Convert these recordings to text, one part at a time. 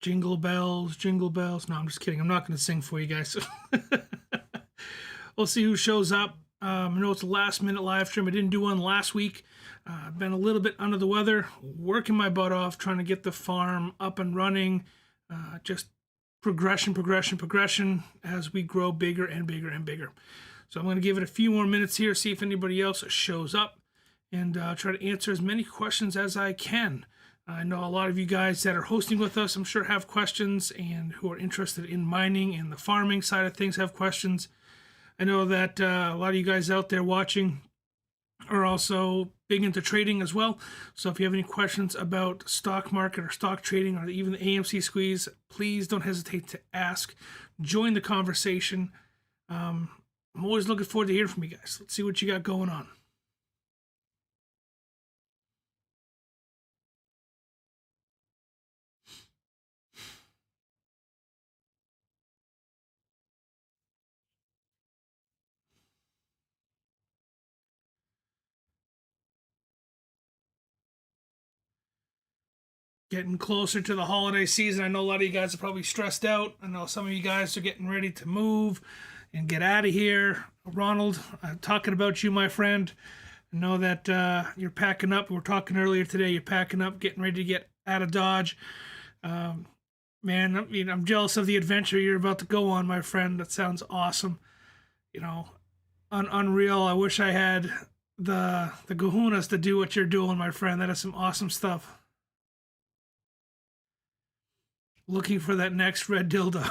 Jingle bells, jingle bells. No, I'm just kidding. I'm not going to sing for you guys. We'll see who shows up. I know it's a last minute live stream. I didn't do one last week. I've been a little bit under the weather, working my butt off, trying to get the farm up and running. Just progression as we grow bigger and bigger and bigger. So I'm going to give it a few more minutes here, see if anybody else shows up, and try to answer as many questions as I can. I know a lot of you guys that are hosting with us, I'm sure, have questions, and who are interested in mining and the farming side of things have questions. I know that a lot of you guys out there watching are also big into trading as well. So if you have any questions about stock market or stock trading or even the AMC squeeze, please don't hesitate to ask. Join the conversation. I'm always looking forward to hearing from you guys. Let's see what you got going on. Getting closer to the holiday season. I know a lot of you guys are probably stressed out. I know some of you guys are getting ready to move and get out of here. Ronald, I'm talking about you, my friend. I know that you're packing up. We were talking earlier today. You're packing up, getting ready to get out of Dodge. Man, I'm jealous of the adventure you're about to go on, my friend. That sounds awesome. You know, unreal. I wish I had the kahunas to do what you're doing, my friend. That is some awesome stuff. Looking for that next red dildo.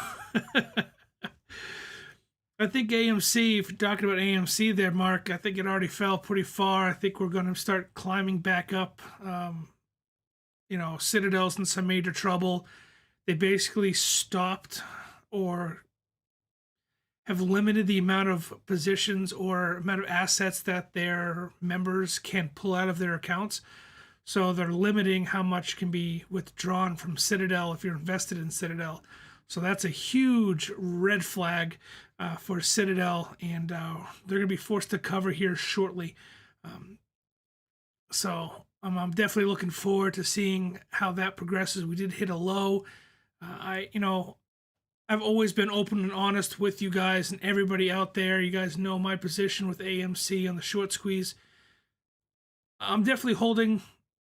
I think AMC, if you're talking about AMC there, Mark, I think it already fell pretty far. I think we're going to start climbing back up. Citadel's in some major trouble. They basically stopped or have limited the amount of positions or amount of assets that their members can pull out of their accounts. So they're limiting how much can be withdrawn from Citadel if you're invested in Citadel. So that's a huge red flag for Citadel, and they're going to be forced to cover here shortly. So I'm definitely looking forward to seeing how that progresses. We did hit a low. I've always been open and honest with you guys and everybody out there. You guys know my position with AMC on the short squeeze. I'm definitely holding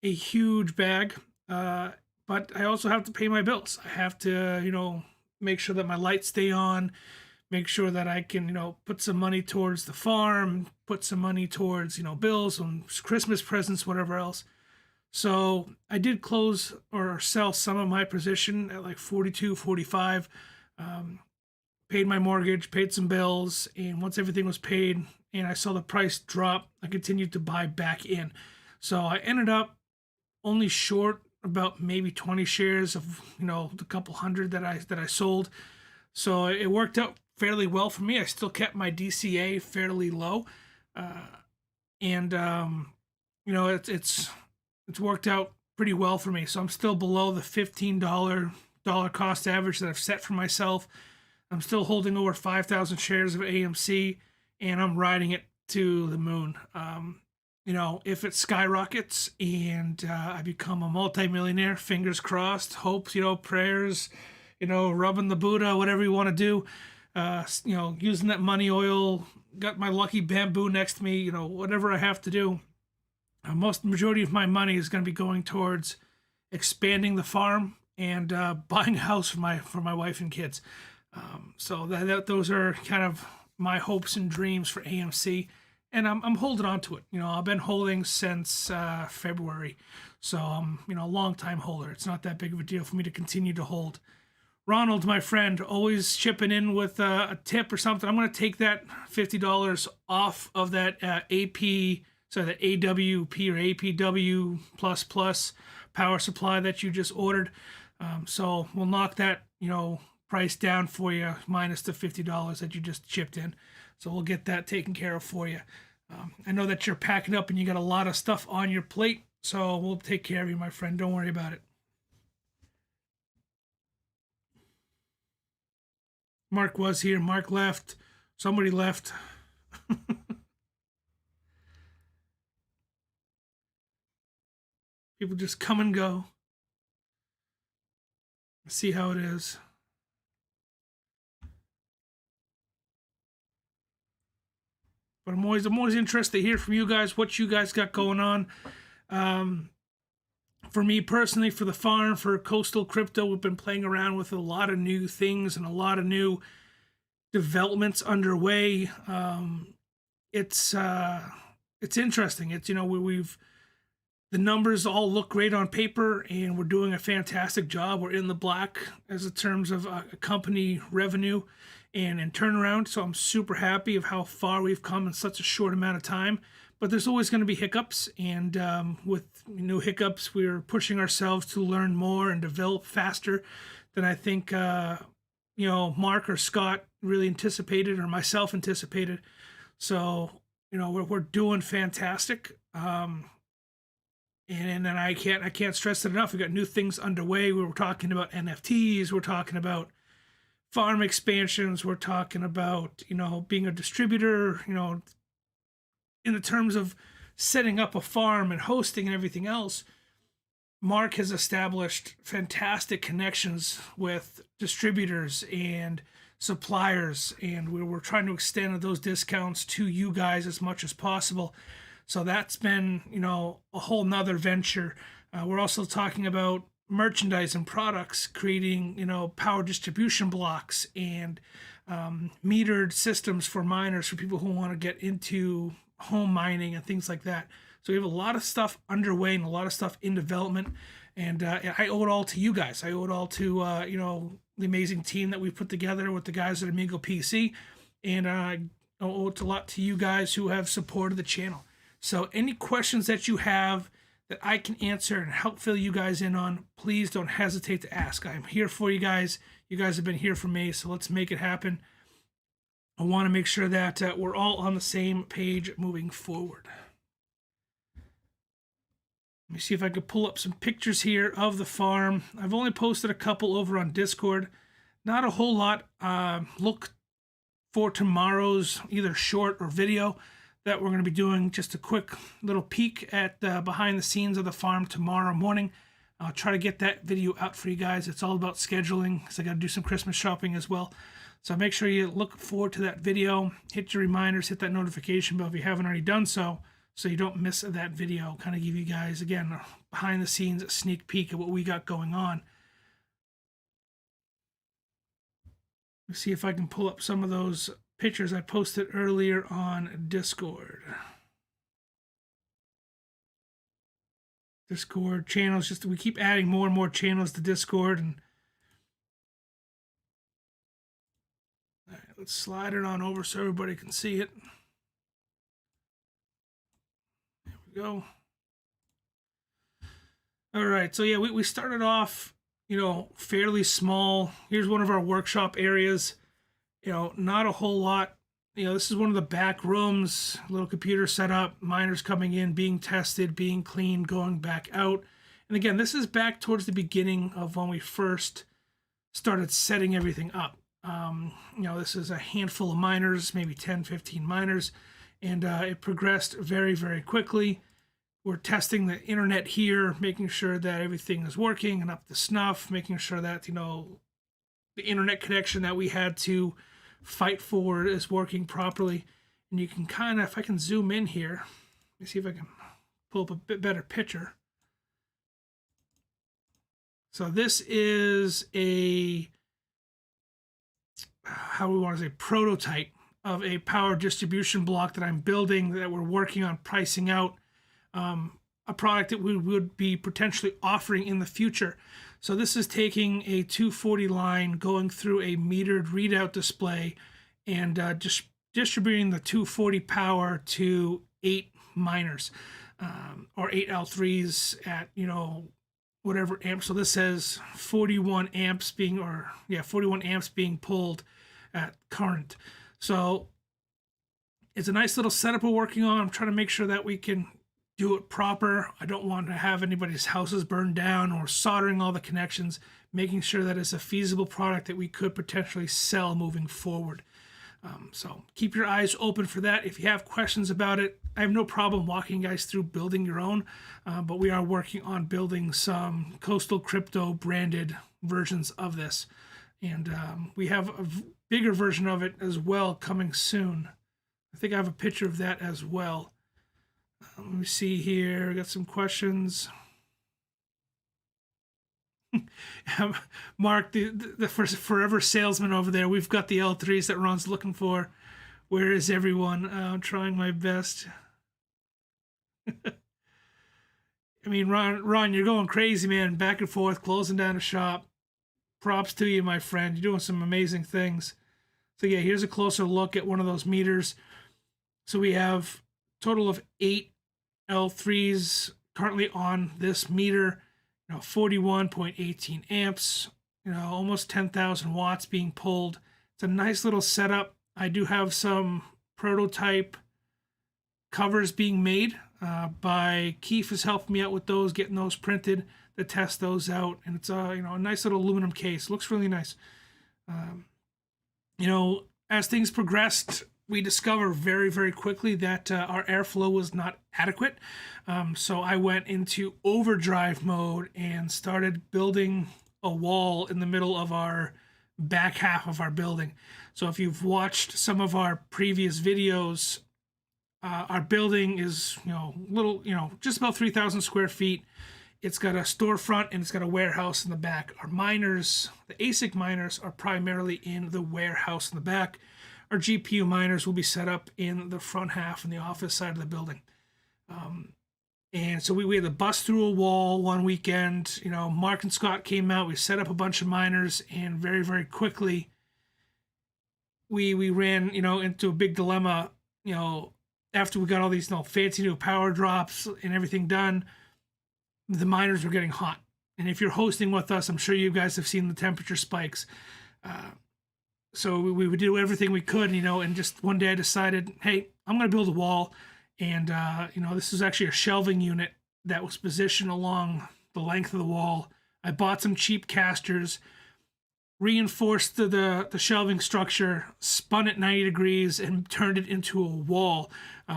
a huge bag, but I also have to pay my bills. I have to, make sure that my lights stay on, make sure that I can, put some money towards the farm, put some money towards, bills and Christmas presents, whatever else. So I did close or sell some of my position at like 42, 45, paid my mortgage, paid some bills, and once everything was paid and I saw the price drop, I continued to buy back in. So I ended up only short about maybe 20 shares of the couple hundred that I sold. So it worked out fairly well for me. I still kept my DCA fairly low, and it's worked out pretty well for me. So I'm still below the $15 cost average that I've set for myself. I'm still holding over 5,000 shares of AMC, and I'm riding it to the moon. If it skyrockets and I become a multimillionaire, fingers crossed, hopes, prayers, rubbing the Buddha, whatever you want to do, using that money oil, got my lucky bamboo next to me, whatever I have to do. Majority of my money is going to be going towards expanding the farm and buying a house for my wife and kids. So those are kind of my hopes and dreams for AMC. And I'm holding on to it. I've been holding since February. So I'm, a long time holder. It's not that big of a deal for me to continue to hold. Ronald, my friend, always chipping in with a tip or something. I'm going to take that $50 off of that that AWP or APW plus power supply that you just ordered. So we'll knock that, price down for you minus the $50 that you just chipped in. So we'll get that taken care of for you. I know that you're packing up and you got a lot of stuff on your plate, so we'll take care of you, my friend. Don't worry about it. Mark was here. Mark left. Somebody left. People just come and go. See how it is. But I'm always interested to hear from you guys, what you guys got going on. For me personally, for the farm, for coastal crypto, we've been playing around with a lot of new things and a lot of new developments underway. It's interesting. It's, you know, we've the numbers all look great on paper, and we're doing a fantastic job. We're in the black as in terms of company revenue and turnaround. So I'm super happy of how far we've come in such a short amount of time. But there's always going to be hiccups, and with new hiccups, we're pushing ourselves to learn more and develop faster than I think Mark or Scott really anticipated, or myself anticipated. So we're doing fantastic. And then I can't stress it enough. We got new things underway. We were talking about NFTs. We're talking about farm expansions. We're talking about being a distributor. In the terms of setting up a farm and hosting and everything else, Mark has established fantastic connections with distributors and suppliers, and we're trying to extend those discounts to you guys as much as possible. So that's been, a whole nother venture. We're also talking about merchandise and products, creating, power distribution blocks and metered systems for miners, for people who want to get into home mining and things like that. So we have a lot of stuff underway and a lot of stuff in development. And I owe it all to you guys. I owe it all to, the amazing team that we've put together with the guys at Amigo PC. And I owe it a lot to you guys who have supported the channel. So any questions that you have that I can answer and help fill you guys in on, please don't hesitate to ask. I'm here for you guys. You guys have been here for me, so let's make it happen. I want to make sure that we're all on the same page moving forward. Let me see if I can pull up some pictures here of the farm. I've only posted a couple over on Discord. Not a whole lot. Look for tomorrow's either short or video that we're going to be doing just a quick little peek at behind the scenes of the farm tomorrow morning. I'll try to get that video out for you guys. It's all about scheduling because I got to do some Christmas shopping as well. So make sure you look forward to that video. Hit your reminders, hit that notification bell if you haven't already done so you don't miss that video. Kind of give you guys, again, a behind the scenes sneak peek of what we got going on. Let's see if I can pull up some of those pictures I posted earlier on Discord. Discord channels, just we keep adding more and more channels to Discord. And all right, let's slide it on over so everybody can see it. There we go. All right, so yeah, we started off, fairly small. Here's one of our workshop areas. Not a whole lot. This is one of the back rooms, little computer setup, miners coming in, being tested, being cleaned, going back out. And again, this is back towards the beginning of when we first started setting everything up. This is a handful of miners, maybe 10, 15 miners, and it progressed very, very quickly. We're testing the internet here, making sure that everything is working and up to snuff, making sure that, the internet connection that we had to fight for is working properly. And you can kind of, if I can zoom in here, let me see if I can pull up a bit better picture. So this is a, how we want to say, prototype of a power distribution block that I'm building, that we're working on pricing out, a product that we would be potentially offering in the future. So this is taking a 240 line, going through a metered readout display, and just distributing the 240 power to 8 miners, or 8 L3s at, whatever amp. So this says 41 amps being, 41 amps being pulled at current. So it's a nice little setup we're working on. I'm trying to make sure that we can do it proper. I don't want to have anybody's houses burned down or soldering all the connections, making sure that it's a feasible product that we could potentially sell moving forward. So keep your eyes open for that. If you have questions about it, I have no problem walking you guys through building your own, but we are working on building some coastal crypto branded, versions of this. And we have a bigger version of it as well coming soon. I think I have a picture of that as well. Let me see here. Got some questions. Mark, the forever salesman over there. We've got the L3s that Ron's looking for. Where is everyone? I'm trying my best. I mean, Ron, you're going crazy, man. Back and forth, closing down a shop. Props to you, my friend. You're doing some amazing things. So yeah, here's a closer look at one of those meters. So we have a total of 8 L3s currently on this meter. 41.18 amps. Almost 10,000 watts being pulled. It's a nice little setup. I do have some prototype covers being made by Keith is helping me out with those, getting those printed to test those out. And it's a nice little aluminum case. Looks really nice. As things progressed, we discovered very, very quickly that our airflow was not adequate. So I went into overdrive mode and started building a wall in the middle of our back half of our building. So if you've watched some of our previous videos, our building is, just about 3,000 square feet. It's got a storefront and it's got a warehouse in the back. Our miners, the ASIC miners, are primarily in the warehouse in the back. Our GPU miners will be set up in the front half in the office side of the building. And so we had to bust through a wall one weekend. Mark and Scott came out. We set up a bunch of miners, and very, very quickly we ran, into a big dilemma. After we got all these fancy new power drops and everything done, the miners were getting hot. And if you're hosting with us, I'm sure you guys have seen the temperature spikes. So we would do everything we could, and just one day I decided, hey, I'm going to build a wall. And, this is actually a shelving unit that was positioned along the length of the wall. I bought some cheap casters, reinforced the shelving structure, spun it 90 degrees, and turned it into a wall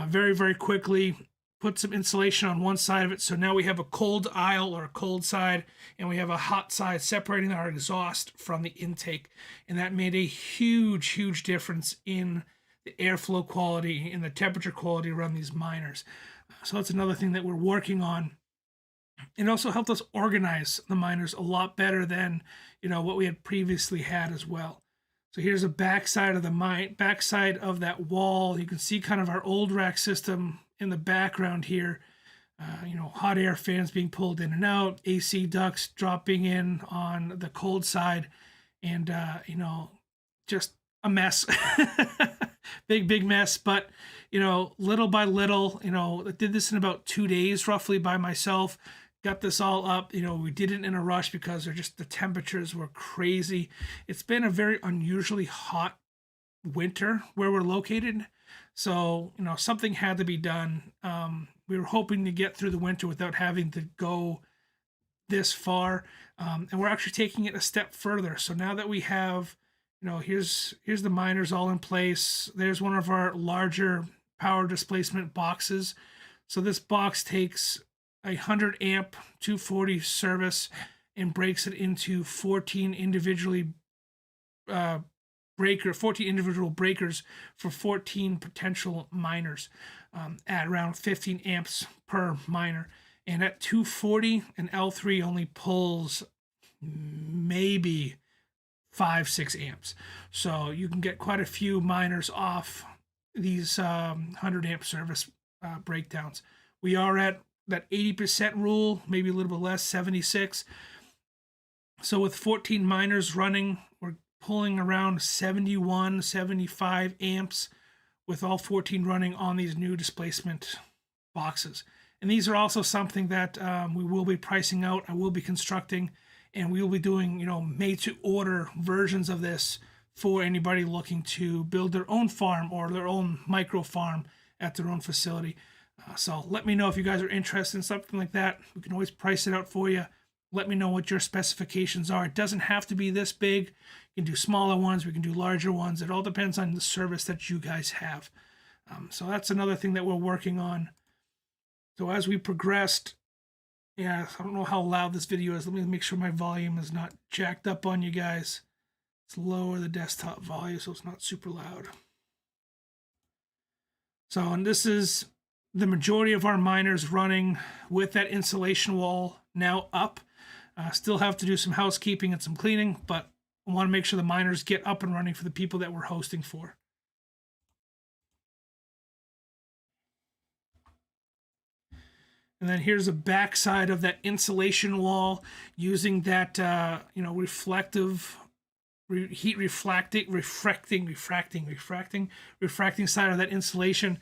very, very quickly. Put some insulation on one side of it. So now we have a cold aisle or a cold side, and we have a hot side separating our exhaust from the intake. And that made a huge, huge difference in the airflow quality and the temperature quality around these miners. So that's another thing that we're working on. It also helped us organize the miners a lot better than, what we had previously had as well. So here's a backside of backside of that wall. You can see kind of our old rack system in the background here. Hot air fans being pulled in and out, AC ducts dropping in on the cold side, and just a mess. big mess. But little by little, I did this in about 2 days roughly by myself. Got this all up. We did it in a rush because the temperatures were crazy. It's been a very unusually hot winter where we're located. So, something had to be done. We were hoping to get through the winter without having to go this far. And we're actually taking it a step further. So now that we have, here's the miners all in place. There's one of our larger power displacement boxes. So this box takes a 100 amp 240 service and breaks it into 14 individual breakers for 14 potential miners at around 15 amps per miner. And at 240, an L3 only pulls maybe 5-6 amps. So you can get quite a few miners off these 100 amp service breakdowns. We are at that 80% rule, maybe a little bit less, 76. So with 14 miners running, we're pulling around 71, 75 amps with all 14 running on these new displacement boxes. And these are also something that we will be pricing out. I will be constructing, and we will be doing, made to order versions of this for anybody looking to build their own farm or their own micro farm at their own facility. So let me know if you guys are interested in something like that. We can always price it out for you. Let me know what your specifications are. It doesn't have to be this big. You can do smaller ones. We can do larger ones. It all depends on the service that you guys have. So that's another thing that we're working on. So as we progressed, Yeah, I don't know how loud this video is. Let me make sure my volume is not jacked up on you guys. Let's lower the desktop volume so it's not super loud. So, and this is the majority of our miners running with that insulation wall now up. Still have to do some housekeeping and some cleaning, but I want to make sure the miners get up and running for the people that we're hosting for. And then here's the back side of that insulation wall using that, reflective, heat refracting side of that insulation.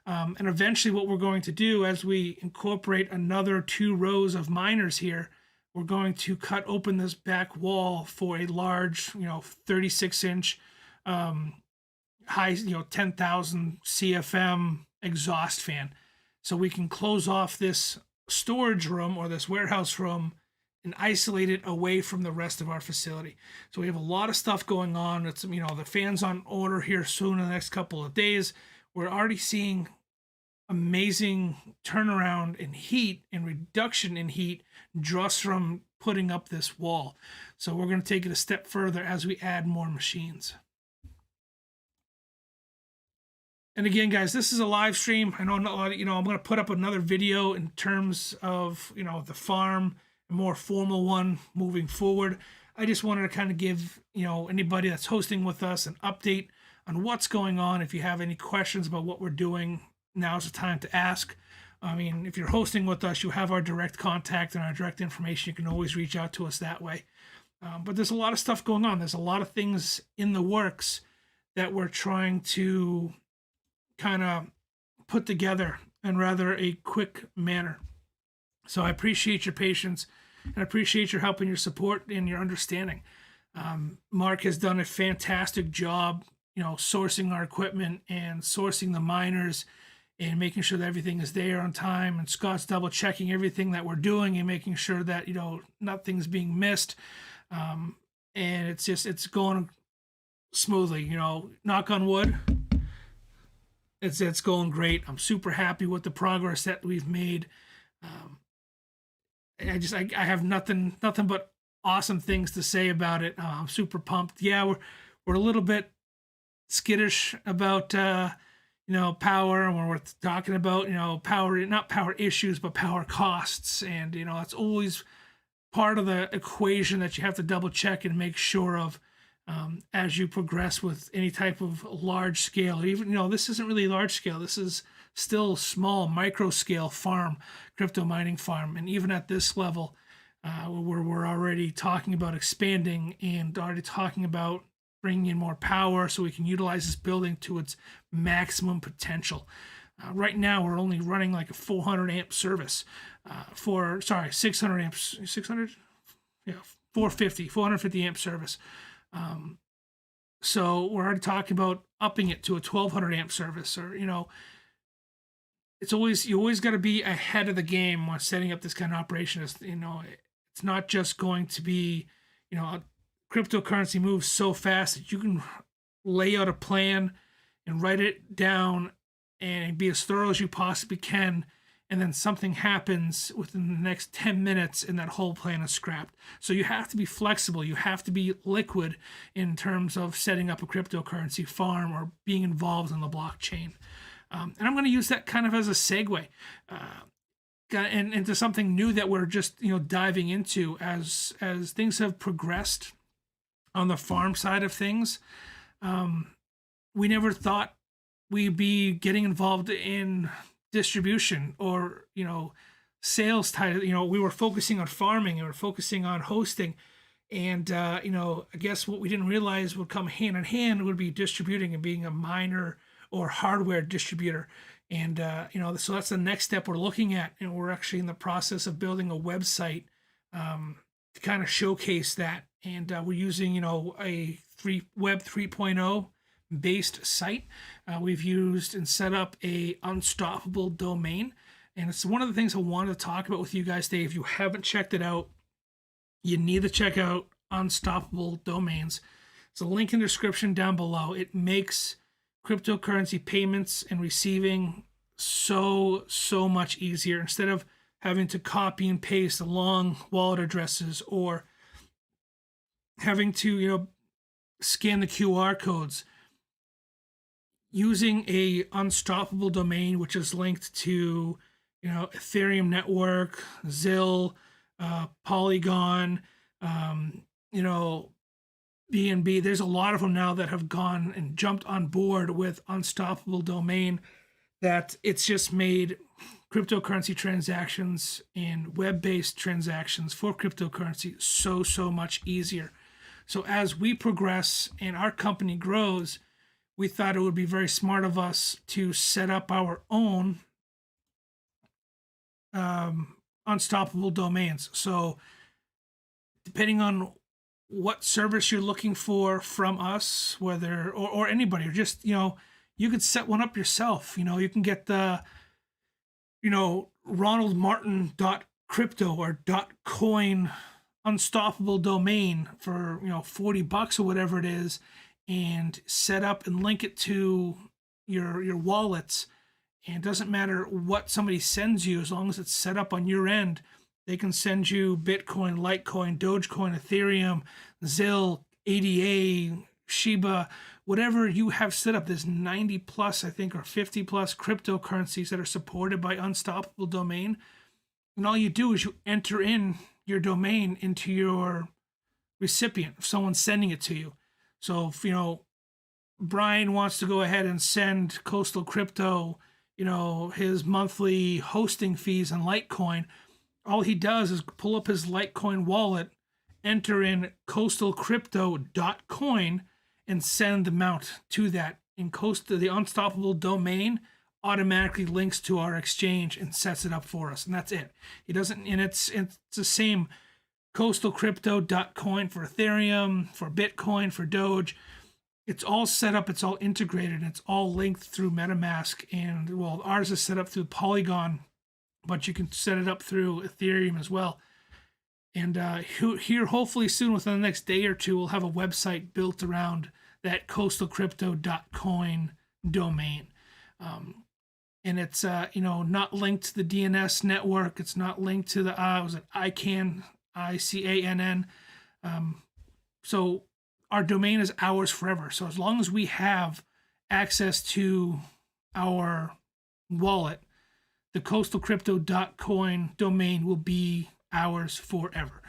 And eventually what we're going to do as we incorporate another 2 rows of miners here, we're going to cut open this back wall for a large, 36-inch, high, 10,000 CFM exhaust fan. So we can close off this storage room or this warehouse room and isolate it away from the rest of our facility. So we have a lot of stuff going on. It's, the fan's on order here soon in the next couple of days. We're already seeing amazing turnaround in heat and reduction in heat just from putting up this wall. So we're going to take it a step further as we add more machines. And again, guys, this is a live stream. I know not a lot of, I'm going to put up another video in terms of, the farm, a more formal one moving forward. I just wanted to kind of give, anybody that's hosting with us an update on what's going on. If you have any questions about what we're doing, now's the time to ask. I mean, if you're hosting with us, you have our direct contact and our direct information. You can always reach out to us that way. But there's a lot of stuff going on. There's a lot of things in the works that we're trying to kind of put together in rather a quick manner. So I appreciate your patience and I appreciate your help and your support and your understanding. Mark has done a fantastic job, sourcing our equipment and sourcing the miners and making sure that everything is there on time. And Scott's double checking everything that we're doing and making sure that, nothing's being missed. And it's going smoothly, knock on wood. It's going great. I'm super happy with the progress that we've made. I have nothing but awesome things to say about it. I'm super pumped. Yeah, we're a little bit skittish about power, and when we're talking about not power issues but power costs, and that's always part of the equation that you have to double check and make sure of. As you progress with any type of large scale, even, this isn't really large scale. This is still small, micro scale farm, crypto mining farm. And even at this level, where we're already talking about expanding and already talking about bringing in more power so we can utilize this building to its maximum potential. Right now, we're only running like a 400 amp service 600 amps, 600? Yeah, 450 amp service. So we're already talking about upping it to a 1200 amp service, or, you always got to be ahead of the game when setting up this kind of operation. It's not just going to be, cryptocurrency moves so fast that you can lay out a plan and write it down and be as thorough as you possibly can. And then something happens within the next 10 minutes and that whole plan is scrapped. So you have to be flexible. You have to be liquid in terms of setting up a cryptocurrency farm or being involved in the blockchain. And I'm going to use that kind of as a segue and into something new that we're just, diving into as things have progressed on the farm side of things. We never thought we'd be getting involved in distribution or sales tied. We were focusing on farming and we were focusing on hosting, and I guess what we didn't realize would come hand in hand would be distributing and being a miner or hardware distributor. And so that's the next step we're looking at, and we're actually in the process of building a website to kind of showcase that. And we're using a Web 3.0 based site. We've used and set up a unstoppable domain, and it's one of the things I wanted to talk about with you guys today. If you haven't checked it out, you need to check out Unstoppable Domains. It's a link in the description down below. It makes cryptocurrency payments and receiving so much easier. Instead of having to copy and paste long wallet addresses, or having to, scan the QR codes. Using a unstoppable domain, which is linked to, Ethereum network, Zill, Polygon, BNB. There's a lot of them now that have gone and jumped on board with unstoppable domain, that it's just made cryptocurrency transactions and web-based transactions for cryptocurrency so much easier. So as we progress and our company grows, we thought it would be very smart of us to set up our own unstoppable domains. So depending on what service you're looking for from us, whether or anybody, or just, you could set one up yourself. You can get the, ronaldmartin.crypto or .coin unstoppable domain for, $40 or whatever it is, and set up and link it to your wallets. And it doesn't matter what somebody sends you, as long as it's set up on your end. They can send you Bitcoin, Litecoin, Dogecoin, Ethereum, Zill, ADA, Shiba, whatever you have set up. There's 90 plus, I think, or 50 plus cryptocurrencies that are supported by Unstoppable Domain. And all you do is you enter in your domain into your recipient, if someone's sending it to you. So if, Brian wants to go ahead and send Coastal Crypto, his monthly hosting fees on Litecoin, all he does is pull up his Litecoin wallet, enter in coastalcrypto.coin, and send the amount to that. And the Unstoppable Domain automatically links to our exchange and sets it up for us. And that's it. He doesn't, and it's the same coastalcrypto.coin for Ethereum, for Bitcoin, for Doge. It's all set up, it's all integrated, and it's all linked through MetaMask. And well, ours is set up through Polygon, but you can set it up through Ethereum as well. And here, hopefully soon, within the next day or two, we'll have a website built around that coastalcrypto.coin domain. And it's, not linked to the DNS network. It's not linked to the, ICANN, ICANN. So our domain is ours forever. So as long as we have access to our wallet, the coastalcrypto.coin domain will be ours forever.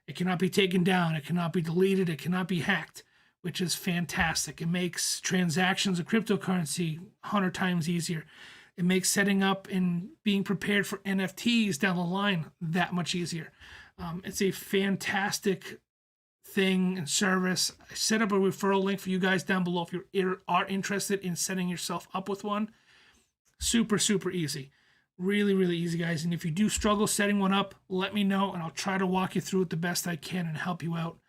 It cannot be taken down. It cannot be deleted. It cannot be hacked, which is fantastic. It makes transactions of cryptocurrency 100 times easier. It makes setting up and being prepared for NFTs down the line that much easier. It's a fantastic thing and service. I set up a referral link for you guys down below if you are interested in setting yourself up with one. Super easy. Really easy, guys. And if you do struggle setting one up, let me know, and I'll try to walk you through it the best I can and help you out.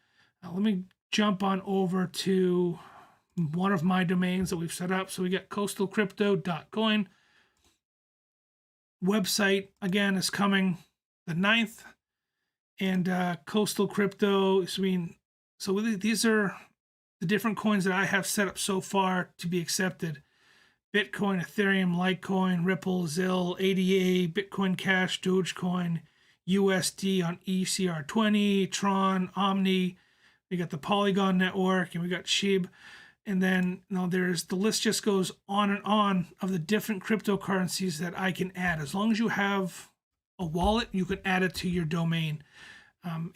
Let me jump on over to one of my domains that we've set up. So we got coastalcrypto.coin. Website, again, is coming the 9th. And Coastal Crypto, so these are the different coins that I have set up so far to be accepted. Bitcoin, Ethereum, Litecoin, Ripple, Zill, ADA, Bitcoin Cash, Dogecoin, USD on ECR20, Tron, Omni. We got the Polygon network, and we got SHIB. And then the list just goes on and on of the different cryptocurrencies that I can add. As long as you have a wallet, you can add it to your domain.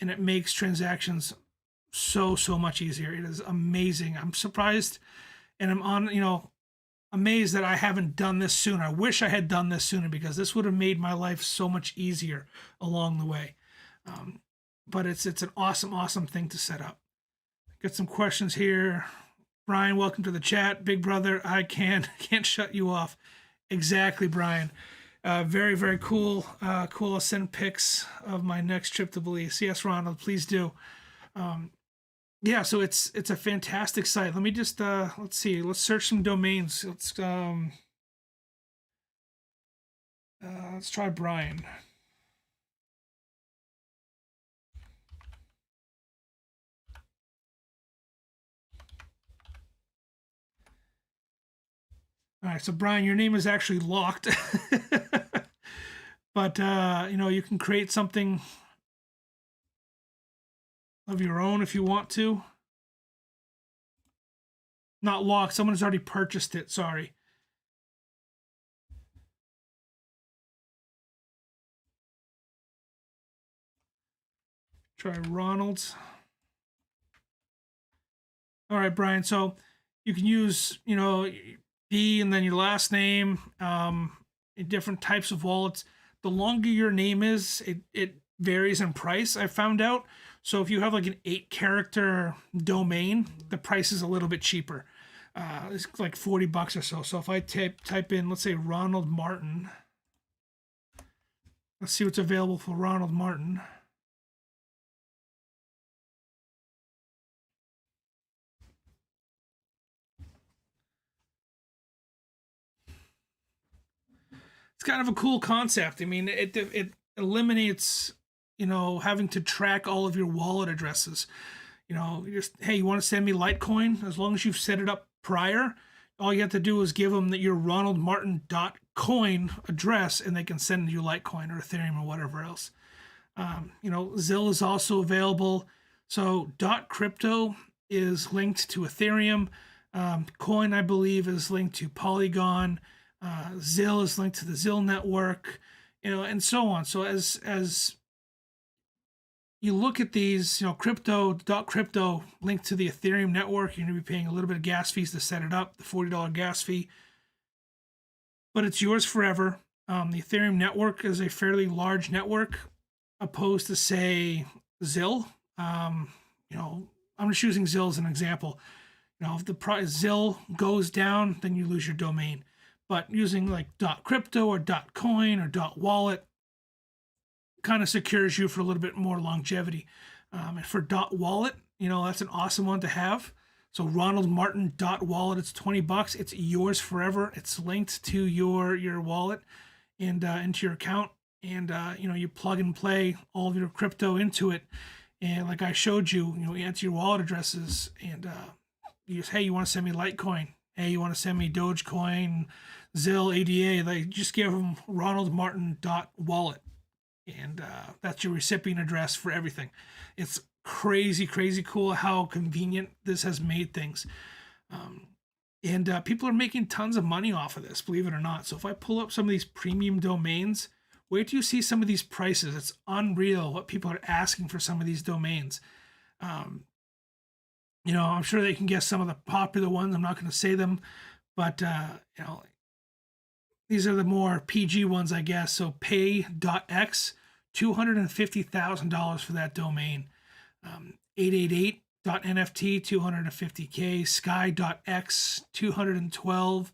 And it makes transactions so much easier. It is amazing. I'm surprised, and I'm amazed that I haven't done this sooner. I wish I had done this sooner, because this would have made my life so much easier along the way. But it's an awesome thing to set up. Got some questions here. Brian, welcome to the chat. Big brother, I can't shut you off. Exactly, Brian. Very cool. Cool. I'll send pics of my next trip to Belize. Yes, Ronald, please do. Yeah, so it's a fantastic site. Let me just let's see. Let's search some domains. Let's try Brian. All right, so Brian, your name is actually locked. But you can create something of your own if you want to. Not locked. Someone has already purchased it. Sorry. Try Ronald's. All right, Brian. So you can use, B and then your last name in different types of wallets. The longer your name is, it varies in price, I found out. So if you have like an 8-character domain, the price is a little bit cheaper. It's like $40 or so. So if I type in, let's say Ronald Martin, let's see what's available for Ronald Martin. It's kind of a cool concept. I mean, it eliminates, having to track all of your wallet addresses. Just, hey, you want to send me Litecoin? As long as you've set it up prior, all you have to do is give them your ronaldmartin.coin address, and they can send you Litecoin or Ethereum or whatever else. Zill is also available. So .crypto is linked to Ethereum. Coin, I believe, is linked to Polygon. Zill is linked to the Zill network, and so on. So as you look at these, crypto linked to the Ethereum network, you're going to be paying a little bit of gas fees to set it up, the $40 gas fee, but it's yours forever. The Ethereum network is a fairly large network, opposed to, say, Zill. I'm just using Zill as an example. If the price Zill goes down, then you lose your domain. But using like .crypto or .coin or .wallet kind of secures you for a little bit more longevity. And for .wallet, that's an awesome one to have. So Ronald Martin .wallet, it's $20. It's yours forever. It's linked to your wallet and into your account. And you plug and play all of your crypto into it. And like I showed you, you enter your wallet addresses and you just, hey, you want to send me Litecoin? Hey, you want to send me Dogecoin, Zill, ADA? They just give them ronaldmartin.wallet, and that's your recipient address for everything. It's crazy, crazy cool how convenient this has made things. And people are making tons of money off of this, believe it or not. So if I pull up some of these premium domains, wait till you see some of these prices. It's unreal what people are asking for some of these domains. I'm sure they can guess some of the popular ones. I'm not going to say them, but these are the more PG ones, I guess. So pay.x, $250,000 for that domain. 888.nft, $250K. Sky.x, $212.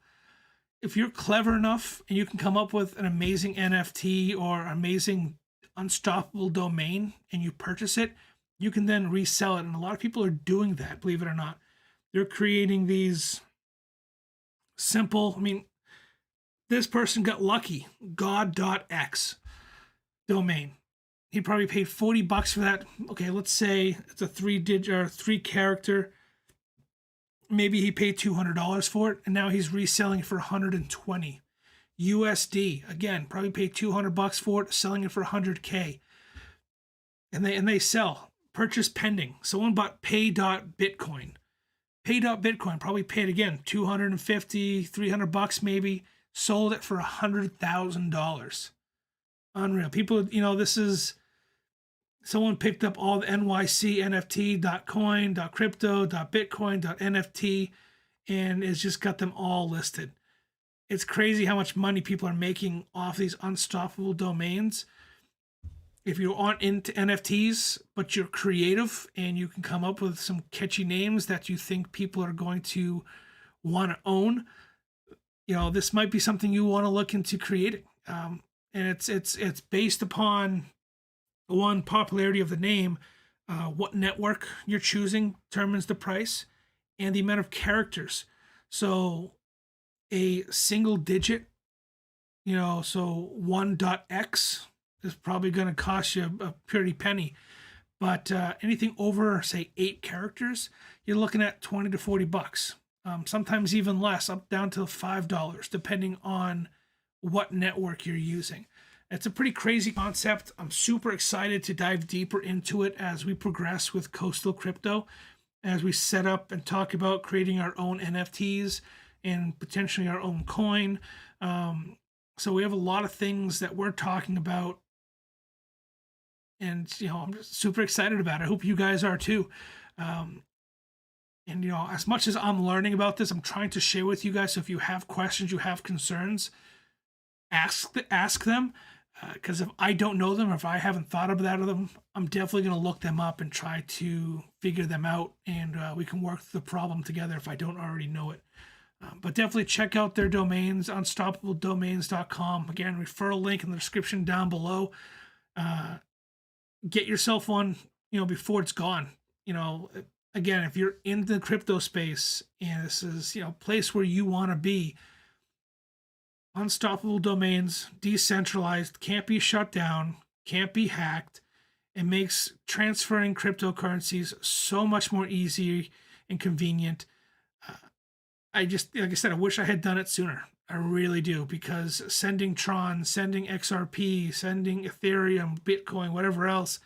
If you're clever enough and you can come up with an amazing NFT or amazing unstoppable domain and you purchase it, you can then resell it. And a lot of people are doing that, believe it or not. They're creating these simple, this person got lucky, god.x domain. He probably paid $40 for that. Okay, let's say it's a 3-digit or 3-character. Maybe he paid $200 for it, and now he's reselling it for $120 USD. Again, probably paid $200 for it, selling it for $100K. And they sell. Purchase pending. Someone bought pay.bitcoin. Pay.bitcoin probably paid again $250, $300 maybe. Sold it for $100,000. Unreal. People, this is someone picked up all the NYC NFT, .coin, .crypto, .bitcoin, .nft, and it's just got them all listed. It's crazy how much money people are making off these unstoppable domains. If you aren't into NFTs, but you're creative and you can come up with some catchy names that you think people are going to want to own, this might be something you want to look into creating. And it's based upon, one, popularity of the name, what network you're choosing determines the price, and the amount of characters. So a single digit, so 1.x is probably going to cost you a pretty penny. But anything over, say, 8 characters, you're looking at $20 to $40. Sometimes even less, up down to $5, depending on what network you're using. It's a pretty crazy concept. I'm super excited to dive deeper into it as we progress with Coastal Crypto, as we set up and talk about creating our own NFTs and potentially our own coin. So we have a lot of things that we're talking about, and I'm just super excited about it. I hope you guys are too. Um, and as much as I'm learning about this, I'm trying to share with you guys. So if you have questions, you have concerns, ask them. Because if I don't know them, or if I haven't thought about them, I'm definitely going to look them up and try to figure them out, and we can work the problem together if I don't already know it. But definitely check out their domains, unstoppabledomains.com. Again, referral link in the description down below. Get yourself one, before it's gone. Again, if you're in the crypto space and this is, place where you want to be, unstoppable domains, decentralized, can't be shut down, can't be hacked. It makes transferring cryptocurrencies so much more easy and convenient. Like I said, I wish I had done it sooner. I really do, because sending Tron, sending XRP, sending Ethereum, Bitcoin, whatever else,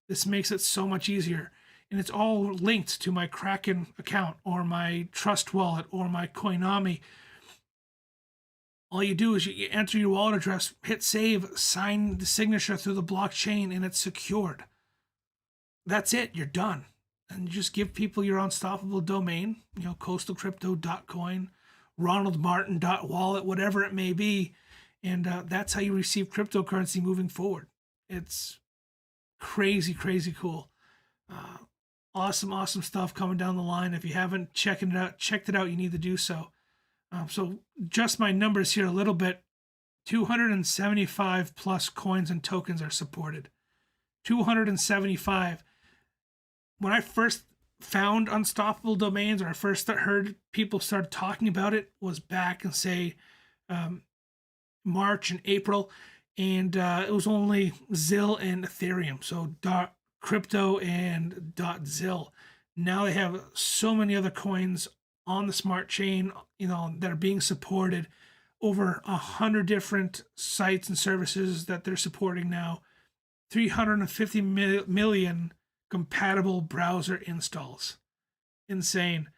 this makes it so much easier. And it's all linked to my Kraken account or my Trust wallet or my Coinami. All you do is you enter your wallet address, hit save, sign the signature through the blockchain, and it's secured. That's it. You're done. And you just give people your unstoppable domain, coastalcrypto.coin, ronaldmartin.wallet, whatever it may be. And that's how you receive cryptocurrency moving forward. It's crazy, crazy cool. Awesome stuff coming down the line. If you haven't checked it out, you need to do so. So just my numbers here a little bit, 275 plus coins and tokens are supported. 275. When I first found Unstoppable Domains, or I first heard people start talking about it, was back in, say, March and April. And it was only ZIL and Ethereum. So .crypto and .zil. Now they have so many other coins on the smart chain, that are being supported. Over 100 different sites and services that they're supporting now. 350 million compatible browser installs. Insane.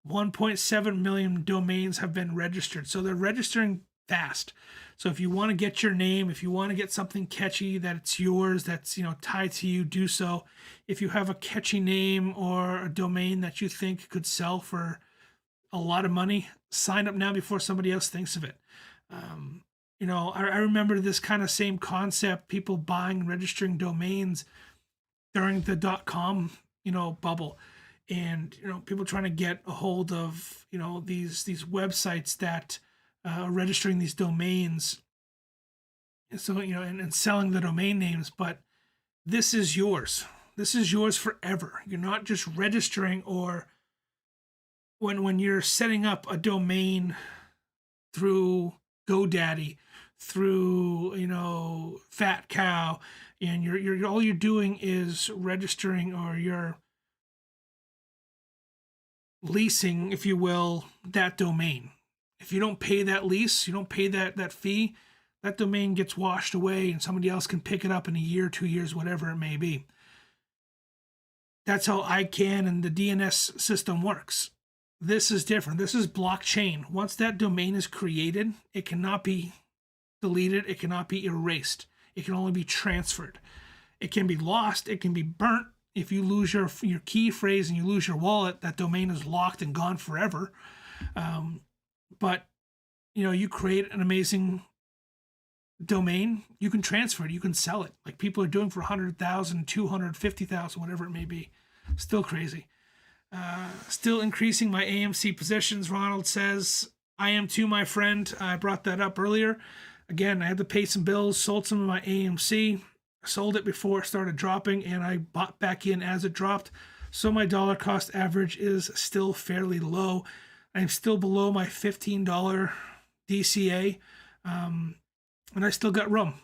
1.7 million domains have been registered. So they're registering fast. So if you want to get your name, if you want to get something catchy that it's yours, that's tied to you, do so. If you have a catchy name or a domain that you think could sell for a lot of money, sign up now before somebody else thinks of it. I remember this kind of same concept, people buying and registering domains during the .com, bubble, and people trying to get a hold of these websites that are registering these domains, and so and selling the domain names. But this is yours. This is yours forever. You're not just registering, or when you're setting up a domain through GoDaddy, through Fat Cow, and you're all you're doing is registering, or you're leasing, if you will, that domain. If you don't pay that lease, you don't pay that fee, that domain gets washed away and somebody else can pick it up in a year, 2 years, whatever it may be. That's how ICANN and the DNS system works. This is different. This is blockchain. Once that domain is created, it cannot be deleted. It cannot be erased. It can only be transferred. It can be lost. It can be burnt. If you lose your key phrase and you lose your wallet, that domain is locked and gone forever. But you create an amazing domain, you can transfer it, you can sell it, like people are doing for 100,000, 250,000, whatever it may be. Still crazy. Still increasing my AMC positions, Ronald says. I am too, my friend. I brought that up earlier. Again, I had to pay some bills, sold some of my AMC, sold it before it started dropping, and I bought back in as it dropped. So my dollar cost average is still fairly low. I'm still below my $15 DCA, and I still got room.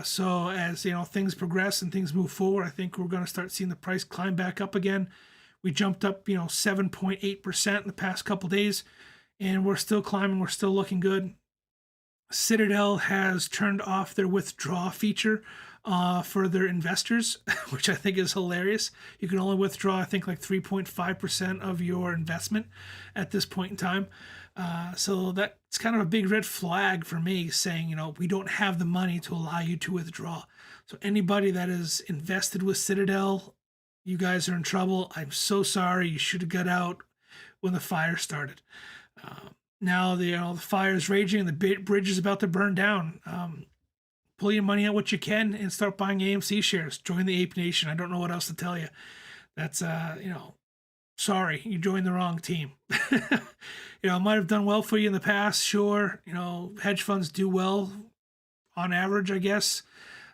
So as things progress and things move forward, I think we're going to start seeing the price climb back up again. We jumped up, 7.8% in the past couple days, and we're still climbing. We're still looking good. Citadel has turned off their withdraw feature for their investors, which I think is hilarious. You can only withdraw, I think, like 3.5% of your investment at this point in time. So that's kind of a big red flag for me, saying, we don't have the money to allow you to withdraw. So anybody that is invested with Citadel, you guys are in trouble. I'm so sorry. You should have got out when the fire started. Now the fire is raging and the bridge is about to burn down. Pull your money out what you can and start buying AMC shares. Join the Ape Nation. I don't know what else to tell you. That's sorry, you joined the wrong team. It might have done well for you in the past, sure. Hedge funds do well on average, I guess.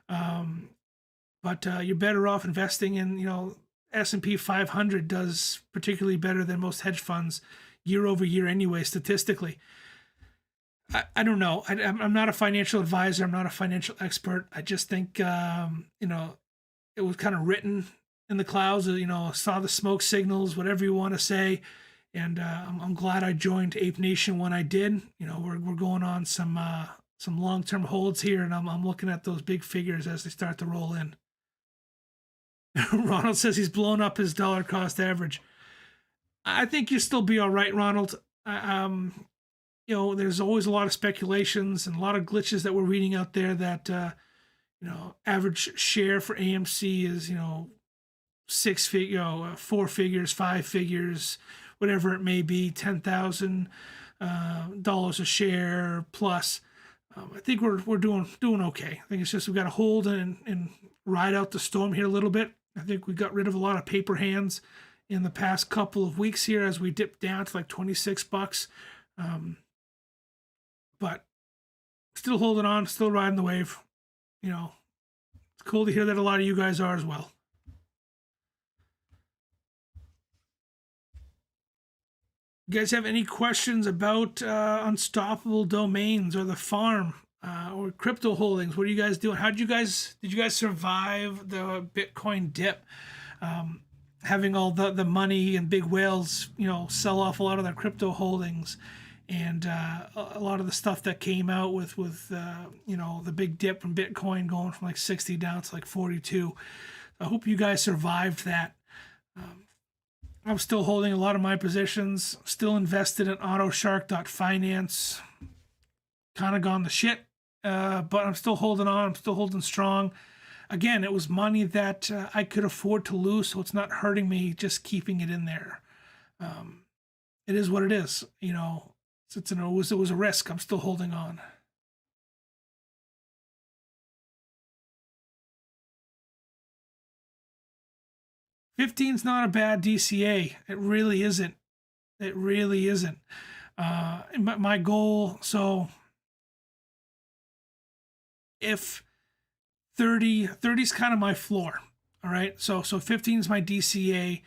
But you're better off investing in, S&P 500 does particularly better than most hedge funds year over year anyway, statistically. I don't know. I'm not a financial advisor. I'm not a financial expert. I just think, it was kind of written in the clouds, saw the smoke signals, whatever you want to say. And I'm glad I joined Ape Nation when I did. We're going on some long-term holds here, and I'm looking at those big figures as they start to roll in. Ronald says he's blown up his dollar cost average. I think you'll still be all right, Ronald. There's always a lot of speculations and a lot of glitches that we're reading out there that, average share for AMC is, 4 figures, 5 figures, whatever it may be, $10,000 a share plus. I think we're doing okay. I think it's just we've got to hold and ride out the storm here a little bit. I think we got rid of a lot of paper hands in the past couple of weeks here as we dipped down to like $26. But still holding on, still riding the wave. It's cool to hear that a lot of you guys are as well. You guys have any questions about Unstoppable Domains or the farm or crypto holdings? What are you guys doing? Did you guys survive the Bitcoin dip? Having all the money and big whales, sell off a lot of their crypto holdings, and a lot of the stuff that came out with the big dip from Bitcoin going from like 60 down to like 42. I hope you guys survived that. I'm still holding a lot of my positions, still invested in AutoShark.finance. Kind of gone to shit, but I'm still holding on. I'm still holding strong. Again, it was money that I could afford to lose, so it's not hurting me just keeping it in there. It is what it is. It was a risk. I'm still holding on. $15's not a bad DCA. It really isn't. It really isn't. My goal, so if 30's kind of my floor, all right? So 15's my DCA.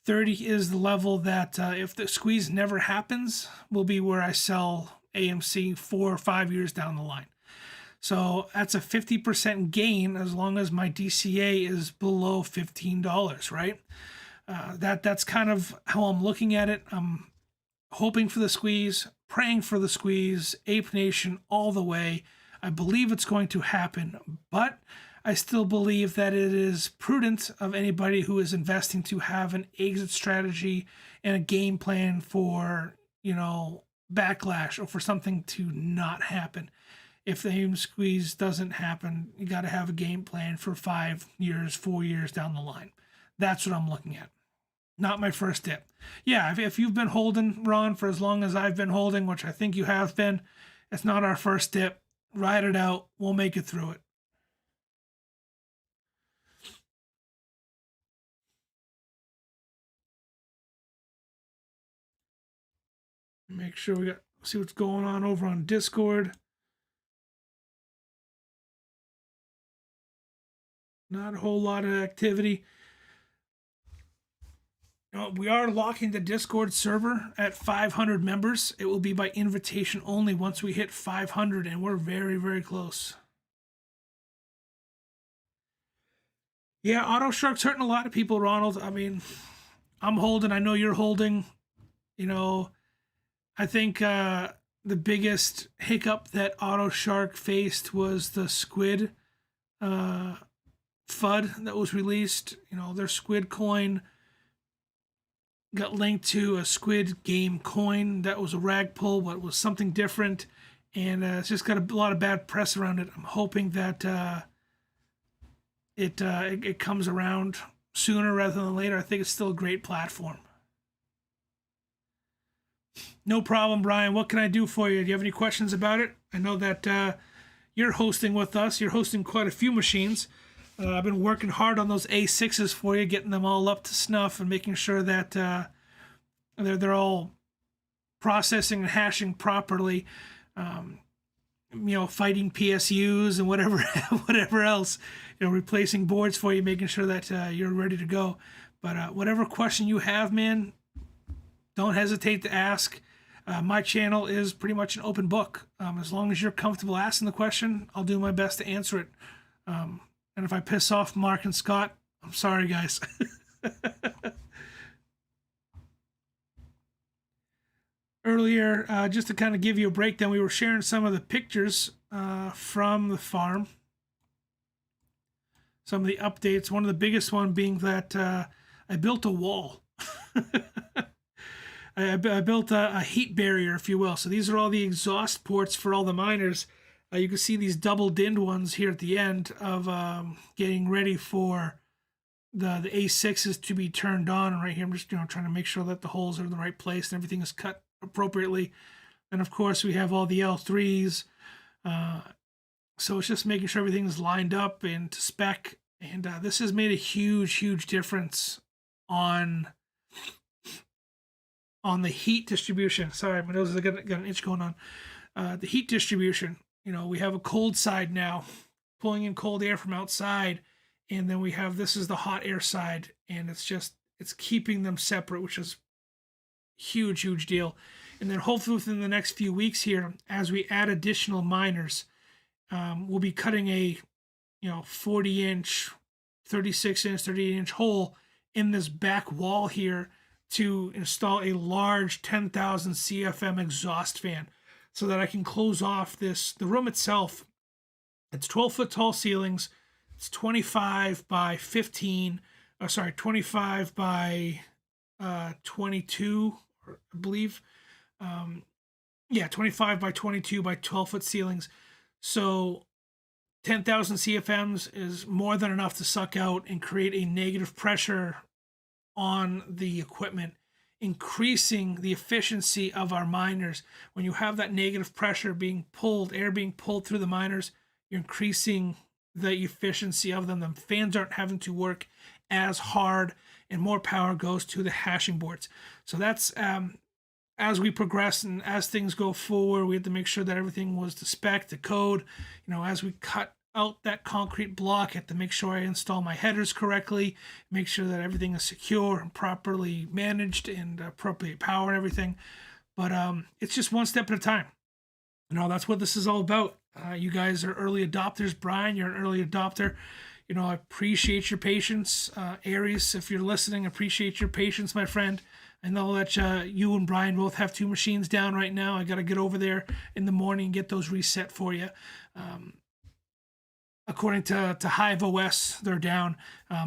30 is the level that if the squeeze never happens, will be where I sell AMC 4 or 5 years down the line. So that's a 50% gain as long as my DCA is below $15, right? That's kind of how I'm looking at it. I'm hoping for the squeeze, praying for the squeeze, Ape Nation all the way. I believe it's going to happen, but I still believe that it is prudent of anybody who is investing to have an exit strategy and a game plan for, backlash or for something to not happen. If the AIM squeeze doesn't happen, you got to have a game plan for 5 years, 4 years down the line. That's what I'm looking at. Not my first dip. Yeah, if you've been holding, Ron, for as long as I've been holding, which I think you have been, it's not our first dip. Ride it out. We'll make it through it. Make sure we see what's going on over on Discord. Not a whole lot of activity. We are locking the Discord server at 500 members. It will be by invitation only once we hit 500, and we're very, very close. Yeah, AutoShark's hurting a lot of people, Ronald. I mean, I'm holding. I know you're holding. I think the biggest hiccup that AutoShark faced was the squid FUD that was released. Their squid coin got linked to a Squid Game coin that was a rag pull, but was something different, and it's just got a lot of bad press around it. I'm hoping that it comes around sooner rather than later. I think it's still a great platform. No problem, Brian. What can I do for you? Do you have any questions about it? I know that you're hosting with us. You're hosting quite a few machines. I've been working hard on those A6s for you, getting them all up to snuff and making sure that they're all processing and hashing properly. Fighting PSUs and whatever else. Replacing boards for you, making sure that you're ready to go. But whatever question you have, man, don't hesitate to ask. My channel is pretty much an open book. As long as you're comfortable asking the question, I'll do my best to answer it. And if I piss off Mark and Scott, I'm sorry, guys. Earlier, just to kind of give you a breakdown, we were sharing some of the pictures from the farm. Some of the updates. One of the biggest one being that I built a wall. I built a heat barrier, if you will. So these are all the exhaust ports for all the miners. You can see these double dinned ones here at the end of getting ready for the A6s to be turned on. And right here, I'm just trying to make sure that the holes are in the right place and everything is cut appropriately. And of course, we have all the L3s. So it's just making sure everything is lined up and to spec. And this has made a huge difference on the heat distribution. Sorry, my nose has got an itch going on. The heat distribution. We have a cold side now, pulling in cold air from outside, and then we have this is the hot air side, and it's keeping them separate, which is huge deal. And then hopefully within the next few weeks here, as we add additional miners, we'll be cutting a 40-inch, 36-inch, 38-inch hole in this back wall here to install a large 10,000 CFM exhaust fan, so that I can close off the room itself. It's 12-foot tall ceilings. It's 25 by 15. 25 by 22, I believe. 25 by 22 by 12-foot ceilings. So 10,000 CFMs is more than enough to suck out and create a negative pressure on the equipment, increasing the efficiency of our miners. When you have that negative pressure being pulled, air being pulled through the miners, you're increasing the efficiency of them. The fans aren't having to work as hard, and more power goes to the hashing boards. So that's as we progress and as things go forward, we have to make sure that everything was to spec, to code. As we cut out that concrete block, I have to make sure I install my headers correctly, make sure that everything is secure and properly managed and appropriate power and everything. But it's just one step at a time. That's what this is all about. You guys are early adopters. Brian, you're an early adopter. I appreciate your patience. Aries, if you're listening, appreciate your patience, my friend. I know that you and Brian both have 2 machines down right now. I got to get over there in the morning and get those reset for you. According to Hive OS, they're down.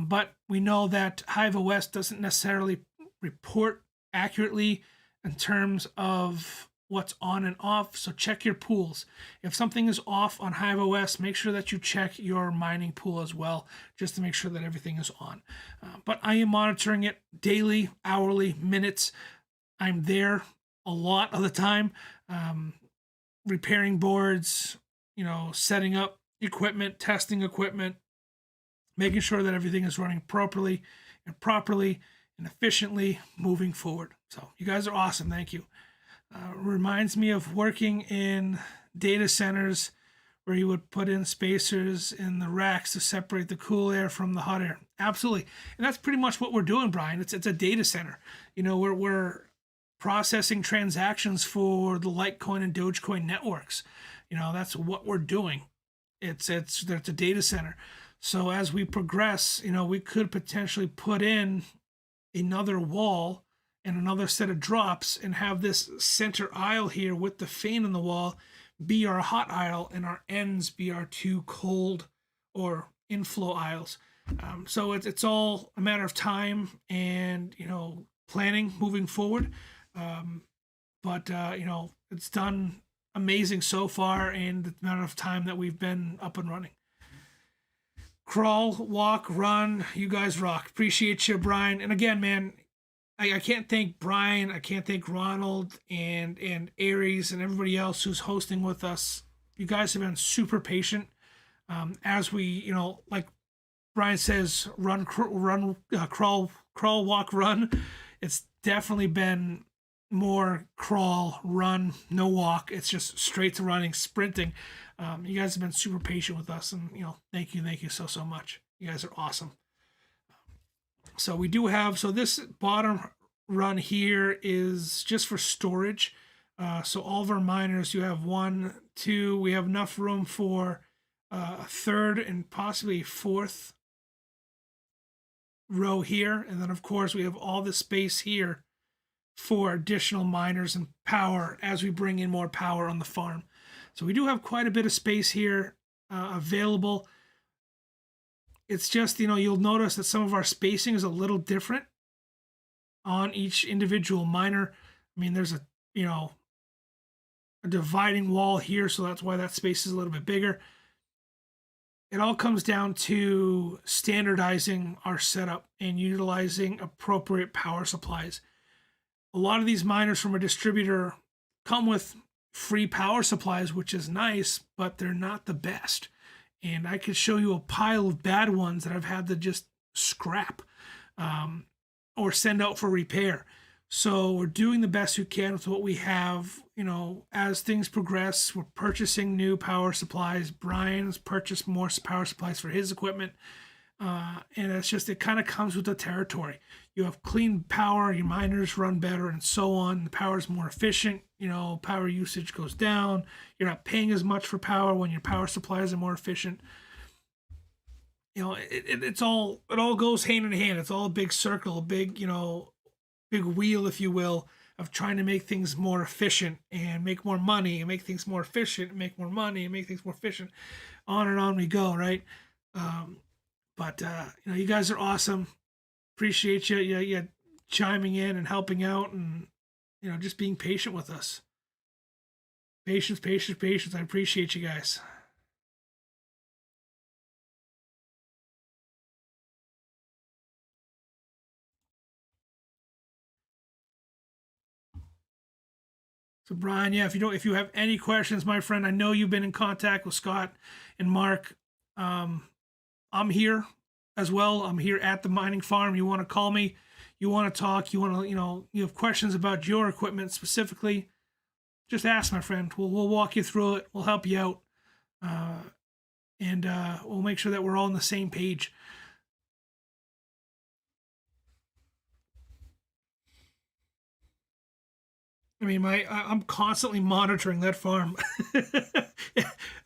But we know that Hive OS doesn't necessarily report accurately in terms of what's on and off. So check your pools. If something is off on Hive OS, make sure that you check your mining pool as well, just to make sure that everything is on. But I am monitoring it daily, hourly, minutes. I'm there a lot of the time, repairing boards, setting up equipment, testing equipment, making sure that everything is running properly and efficiently moving forward. So you guys are awesome. Thank you. Reminds me of working in data centers where you would put in spacers in the racks to separate the cool air from the hot air. Absolutely. And that's pretty much what we're doing, Brian. It's a data center. We're processing transactions for the Litecoin and Dogecoin networks. That's what we're doing. It's a data center. So as we progress, we could potentially put in another wall and another set of drops, and have this center aisle here with the fan in the wall be our hot aisle, and our ends be our two cold or inflow aisles. So it's all a matter of time and, planning moving forward. But it's done amazing so far, and the amount of time that we've been up and running. Crawl, walk, run, you guys rock. Appreciate you, Brian. And again, man, I can't thank Brian, I can't thank Ronald and Aries and everybody else who's hosting with us. You guys have been super patient. As we, like Brian says, crawl, walk, run. It's definitely been more crawl, run, no walk. It's just straight to running, sprinting. You guys have been super patient with us, and thank you so much. You guys are awesome. So we do have, so this bottom run here is just for storage. So all of our miners, you have 1, 2, we have enough room for a third and possibly a fourth row here. And then of course we have all this space here for additional miners and power as we bring in more power on the farm. So we do have quite a bit of space here available. It's just, you'll notice that some of our spacing is a little different on each individual miner. I mean, there's a dividing wall here, so that's why that space is a little bit bigger. It all comes down to standardizing our setup and utilizing appropriate power supplies. A lot of these miners from a distributor come with free power supplies, which is nice, but they're not the best. And I could show you a pile of bad ones that I've had to just scrap or send out for repair. So we're doing the best we can with what we have. As things progress, we're purchasing new power supplies. Brian's purchased more power supplies for his equipment. And it's just, it kind of comes with the territory. You have clean power, your miners run better, and so on. The power is more efficient. Power usage goes down. You're not paying as much for power when your power supplies are more efficient. It all goes hand in hand. It's all a big circle, a big, big wheel, if you will, of trying to make things more efficient and make more money and make things more efficient and make more money and make things more efficient. On and on we go, right? But you guys are awesome. Appreciate you chiming in and helping out, and just being patient with us. Patience. I appreciate you guys. So Brian, if you have any questions, my friend, I know you've been in contact with Scott and Mark. I'm here as well. I'm here at the mining farm. You want to call me, you want to talk, you want to, you have questions about your equipment specifically, just ask, my friend. We'll walk you through it. We'll help you out. And we'll make sure that we're all on the same page. I mean, I'm constantly monitoring that farm.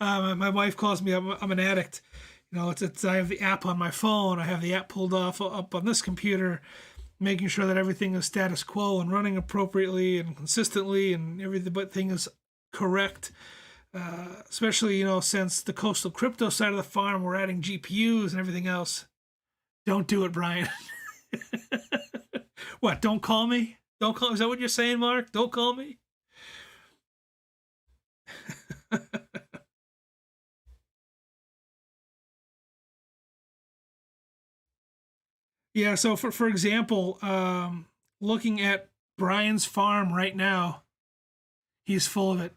My wife calls me, I'm an addict. I have the app on my phone. I have the app pulled up on this computer, making sure that everything is status quo and running appropriately and consistently, and everything is correct. Especially, since the coastal crypto side of the farm, we're adding GPUs and everything else. Don't do it, Brian. What? Don't call me? Don't call. Is that what you're saying, Mark? Don't call me. Yeah. So for example, looking at Brian's farm right now, he's full of it.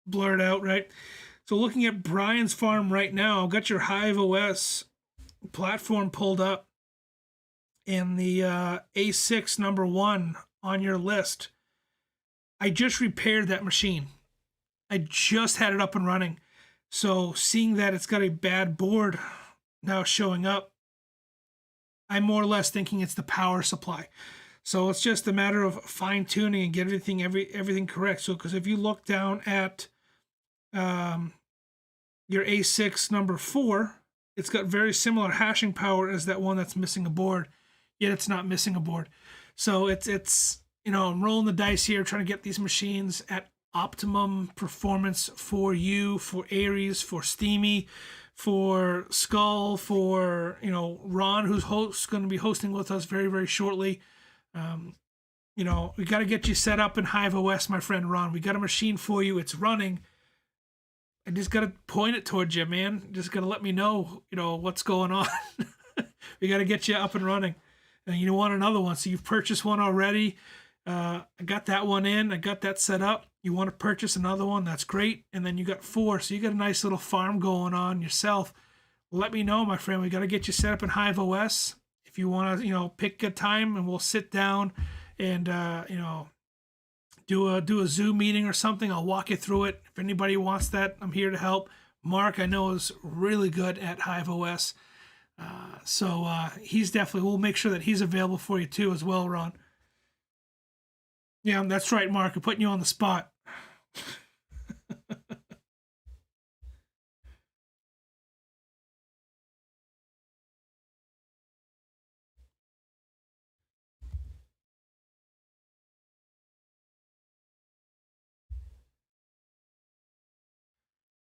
Blurred out, right? So looking at Brian's farm right now, I've got your Hive OS platform pulled up, and the A6 #1 on your list. I just repaired that machine. I just had it up and running. So seeing that it's got a bad board now showing up, I'm more or less thinking it's the power supply. So it's just a matter of fine tuning and get everything correct. So because if you look down at your A6 #4, It's got very similar hashing power as that one that's missing a board, yet it's not missing a board. So it's I'm rolling the dice here, trying to get these machines at optimum performance for you, for Aries, for Steamy, for Skull, for Ron, who's going to be hosting with us very, very shortly. We got to get you set up in Hive OS, my friend Ron. We got a machine for you. It's running. I just got to point it towards you, man. Just got to let me know, what's going on. We got to get you up and running. And you want another one. So you've purchased one already. I got that one in. I got that set up. You want to purchase another one? That's great. And then you got 4. So you got a nice little farm going on yourself. Let me know, my friend. We got to get you set up in Hive OS. If you want to, pick a time and we'll sit down and, do a Zoom meeting or something. I'll walk you through it. If anybody wants that, I'm here to help. Mark, I know, is really good at Hive OS. So he's definitely, we'll make sure that he's available for you too as well, Ron. Yeah, that's right, Mark. I'm putting you on the spot.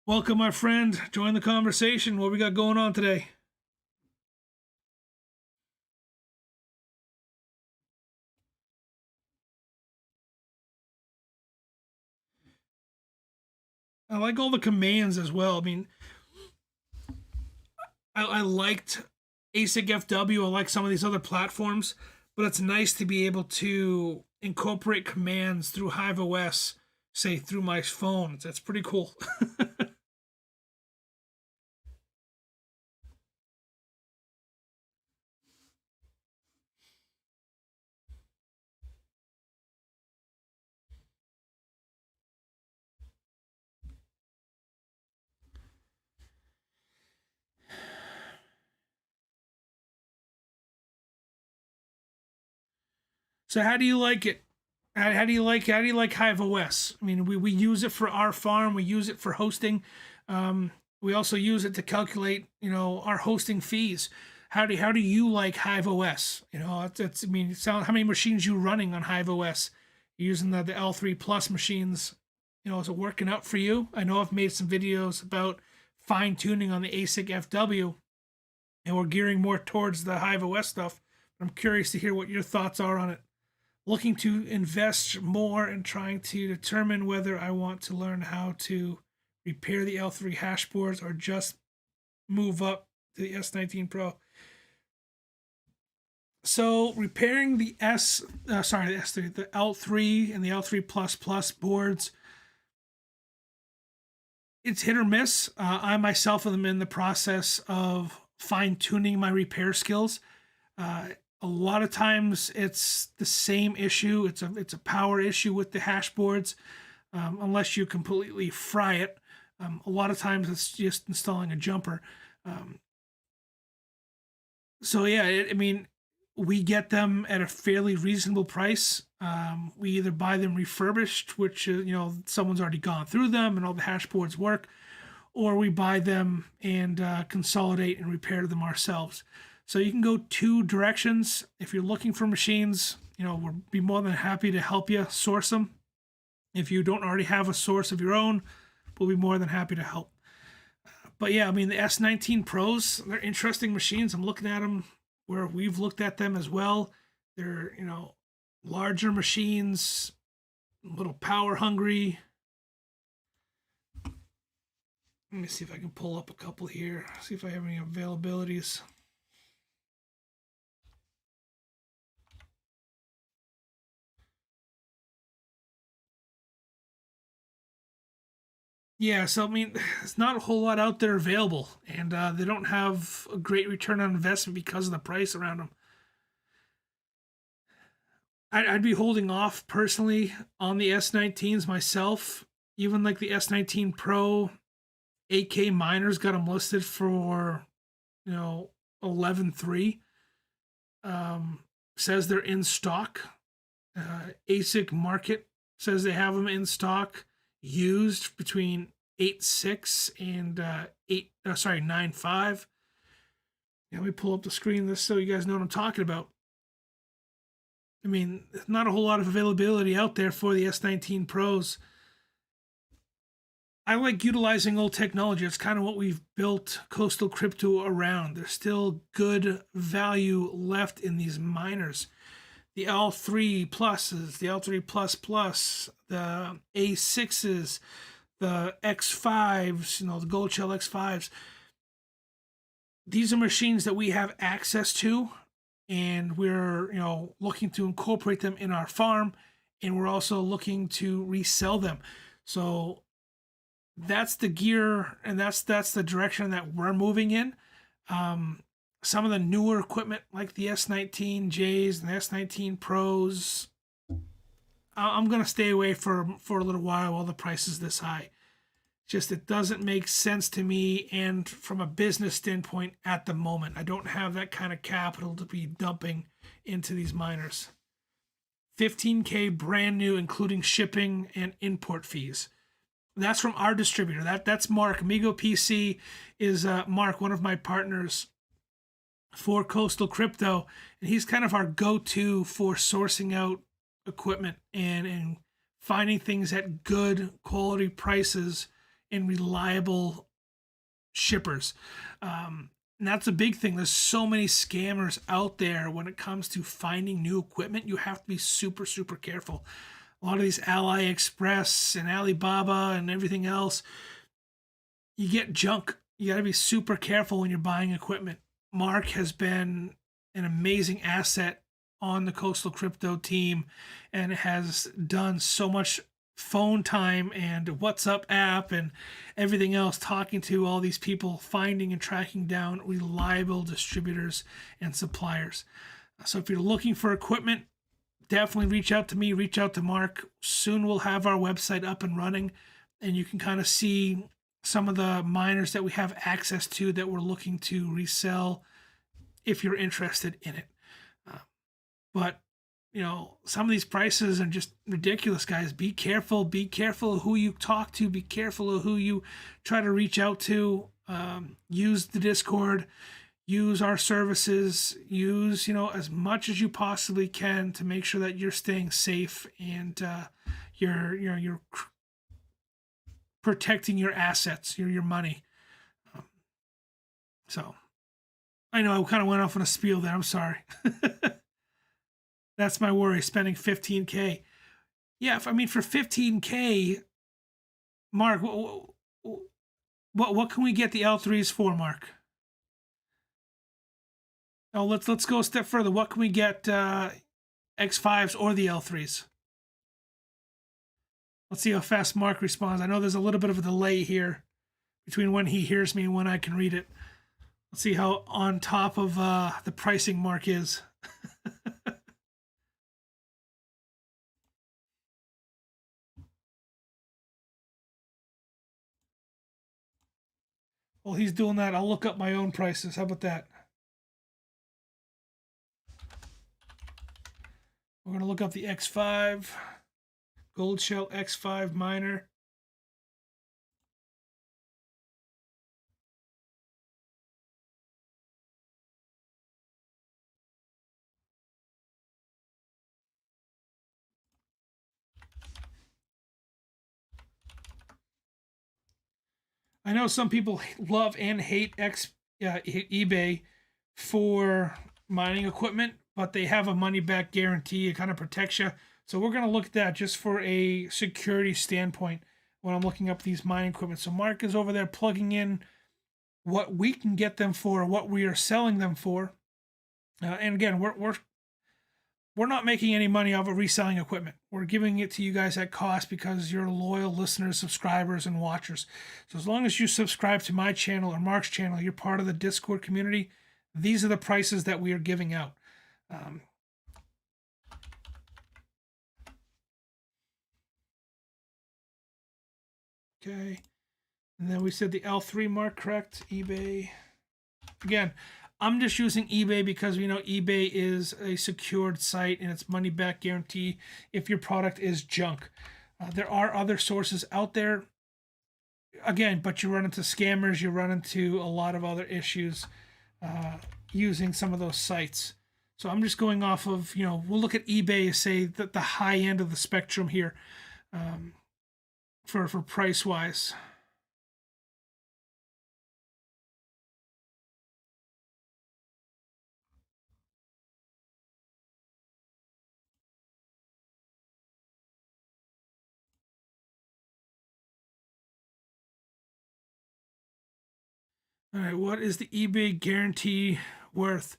Welcome, my friend. Join the conversation. What we got going on today? I like all the commands as well. I mean, I liked ASIC FW. I like some of these other platforms, but it's nice to be able to incorporate commands through Hive OS, say through my phone. That's pretty cool. So how do you like it? How do you like Hive OS? I mean, we use it for our farm. We use it for hosting. We also use it to calculate, our hosting fees. How do you like Hive OS? It's I mean, how many machines you running on Hive OS? Using the L3 Plus machines, is it working out for you? I know I've made some videos about fine tuning on the ASIC FW, and we're gearing more towards the Hive OS stuff. I'm curious to hear what your thoughts are on it. Looking to invest more and trying to determine whether I want to learn how to repair the L3 hash boards or just move up to the S19 Pro. So repairing the the S3, the L3 and the L3 Plus Plus boards, it's hit or miss. I myself am in the process of fine tuning my repair skills. A lot of times it's the same issue. It's a power issue with the hash boards, unless you completely fry it. A lot of times it's just installing a jumper. So yeah, I mean, we get them at a fairly reasonable price. We either buy them refurbished, which someone's already gone through them and all the hash boards work, or we buy them and consolidate and repair them ourselves. So you can go 2 directions. If you're looking for machines, we'll be more than happy to help you source them. If you don't already have a source of your own, we'll be more than happy to help. But yeah, I mean, the S19 Pros, they're interesting machines. I'm looking at them where we've looked at them as well. They're, larger machines, a little power hungry. Let me see if I can pull up a couple here, see if I have any availabilities. Yeah, so I mean, there's not a whole lot out there available, and they don't have a great return on investment because of the price around them. I'd be holding off personally on the S19s myself. Even like the S19 Pro, 8K miners got them listed for 11.3. Says they're in stock. ASIC Market says they have them in stock, used between 8.6 and 9.5. Yeah, let me pull up the screen this so you guys know what I'm talking about. I mean, not a whole lot of availability out there for the S19 Pros. I like utilizing old technology. It's kind of what we've built Coastal Crypto around. There's still good value left in these miners. The L3 pluses, the L3 plus plus, the A6s, the X5s, the Gold Shell X5s. These are machines that we have access to, and we're looking to incorporate them in our farm, and we're also looking to resell them. So that's the gear, and that's the direction that we're moving in. Some of the newer equipment like the S19Js and the S19 Pros, I'm gonna stay away for a little while the price is this high. Just it doesn't make sense to me, and from a business standpoint at the moment, I don't have that kind of capital to be dumping into these miners. $15K brand new, including shipping and import fees. That's from our distributor. That's Mark. Amigo PC is Mark, one of my partners for Coastal Crypto, and he's kind of our go-to for sourcing out equipment and finding things at good quality prices and reliable shippers. And that's a big thing. There's so many scammers out there when it comes to finding new equipment. You have to be super, super careful. A lot of these AliExpress and Alibaba and everything else, you get junk. You got to be super careful when you're buying equipment. Mark has been an amazing asset on the Coastal Crypto team and has done so much phone time and WhatsApp app and everything else, talking to all these people, finding and tracking down reliable distributors and suppliers. So if you're looking for equipment, definitely reach out to me, reach out to Mark. Soon we'll have our website up and running, and you can kind of see some of the miners that we have access to that we're looking to resell if you're interested in it. But some of these prices are just ridiculous, guys. Be careful. Be careful of who you talk to. Be careful of who you try to reach out to. Use the Discord. Use our services. Use, as much as you possibly can to make sure that you're staying safe and you're protecting your assets, your money. So I know I kind of went off on a spiel there. I'm sorry. That's my worry, spending $15K. Yeah, for $15K, Mark, what can we get the L3s for, Mark? Oh, let's go a step further. What can we get X5s or the L3s? Let's see how fast Mark responds. I know there's a little bit of a delay here between when he hears me and when I can read it. Let's see how on top of the pricing Mark is. While he's doing that, I'll look up my own prices. How about that? We're going to look up the X5, Gold Shell X5 miner. I know some people love and hate eBay for mining equipment, but they have a money back guarantee. It kind of protects you. So we're going to look at that just for a security standpoint when I'm looking up these mining equipment. So Mark is over there plugging in what we can get them for, what we are selling them for. And again, we're not making any money off of reselling equipment. We're giving it to you guys at cost because you're loyal listeners, subscribers, and watchers. So as long as you subscribe to my channel or Mark's channel, you're part of the Discord community. These are the prices that we are giving out. Okay. And then we said the L3 Mark, correct? eBay. Again, I'm just using eBay because eBay is a secured site and it's money back guarantee if your product is junk. There are other sources out there, again, but you run into scammers, you run into a lot of other issues using some of those sites. So I'm just going off of, we'll look at eBay, say that the high end of the spectrum here, for price wise. All right, what is the eBay guarantee worth?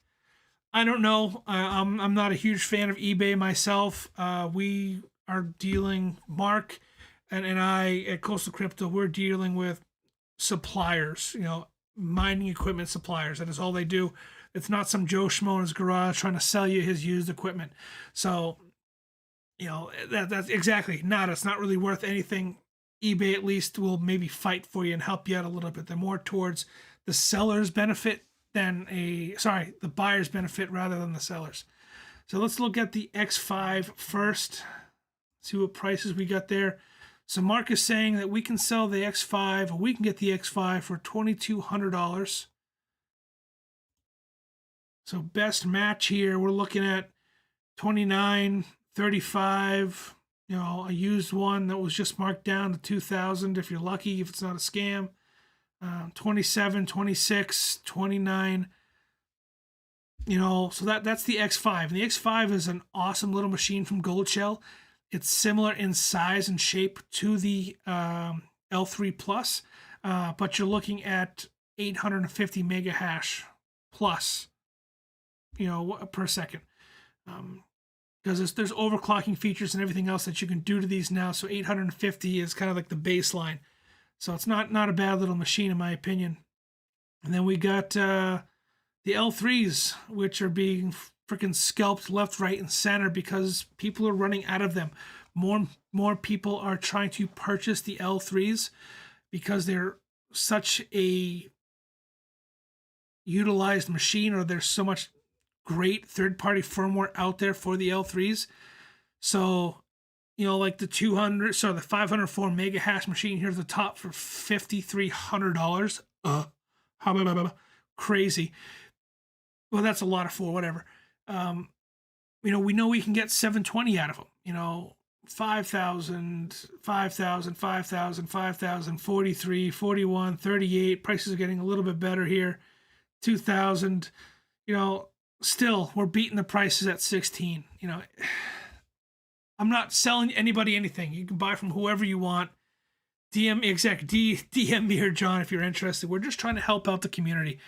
I don't know. I'm not a huge fan of eBay myself. We are dealing, Mark and I at Coastal Crypto, we're dealing with suppliers, mining equipment suppliers. That is all they do. It's not some Joe Schmo in his garage trying to sell you his used equipment. So, that's exactly not. It's not really worth anything. eBay at least will maybe fight for you and help you out a little bit. They're more towards the seller's benefit than the buyer's benefit rather than the seller's. So let's look at the X5 first. See what prices we got there. So Mark is saying that we can sell the X5, or we can get the X5 for $2,200. So best match here, we're looking at $2,935. A used one that was just marked down to $2,000 if you're lucky, if it's not a scam. 27, 26, 29. So that's the X5. And the X5 is an awesome little machine from Gold Shell. It's similar in size and shape to the L3 Plus, but you're looking at 850 mega hash plus, per second. Because there's overclocking features and everything else that you can do to these now. So 850 is kind of like the baseline. So it's not a bad little machine in my opinion. And then we got the L3s, which are being freaking scalped left, right, and center because people are running out of them. More people are trying to purchase the L3s because they're such a utilized machine, or there's so much great third-party firmware out there for the L3s. So, like the 504 mega hash machine here at the top for $5,300. Crazy. Well, that's a lot of four, whatever. We know we can get 720 out of them. 5,000, 5,000, 5,000, 5,000, 43, 41, 38. Prices are getting a little bit better here. 2,000. Still, we're beating the prices at 16. I'm not selling anybody anything. You can buy from whoever you want. DM me or John if you're interested. We're just trying to help out the community.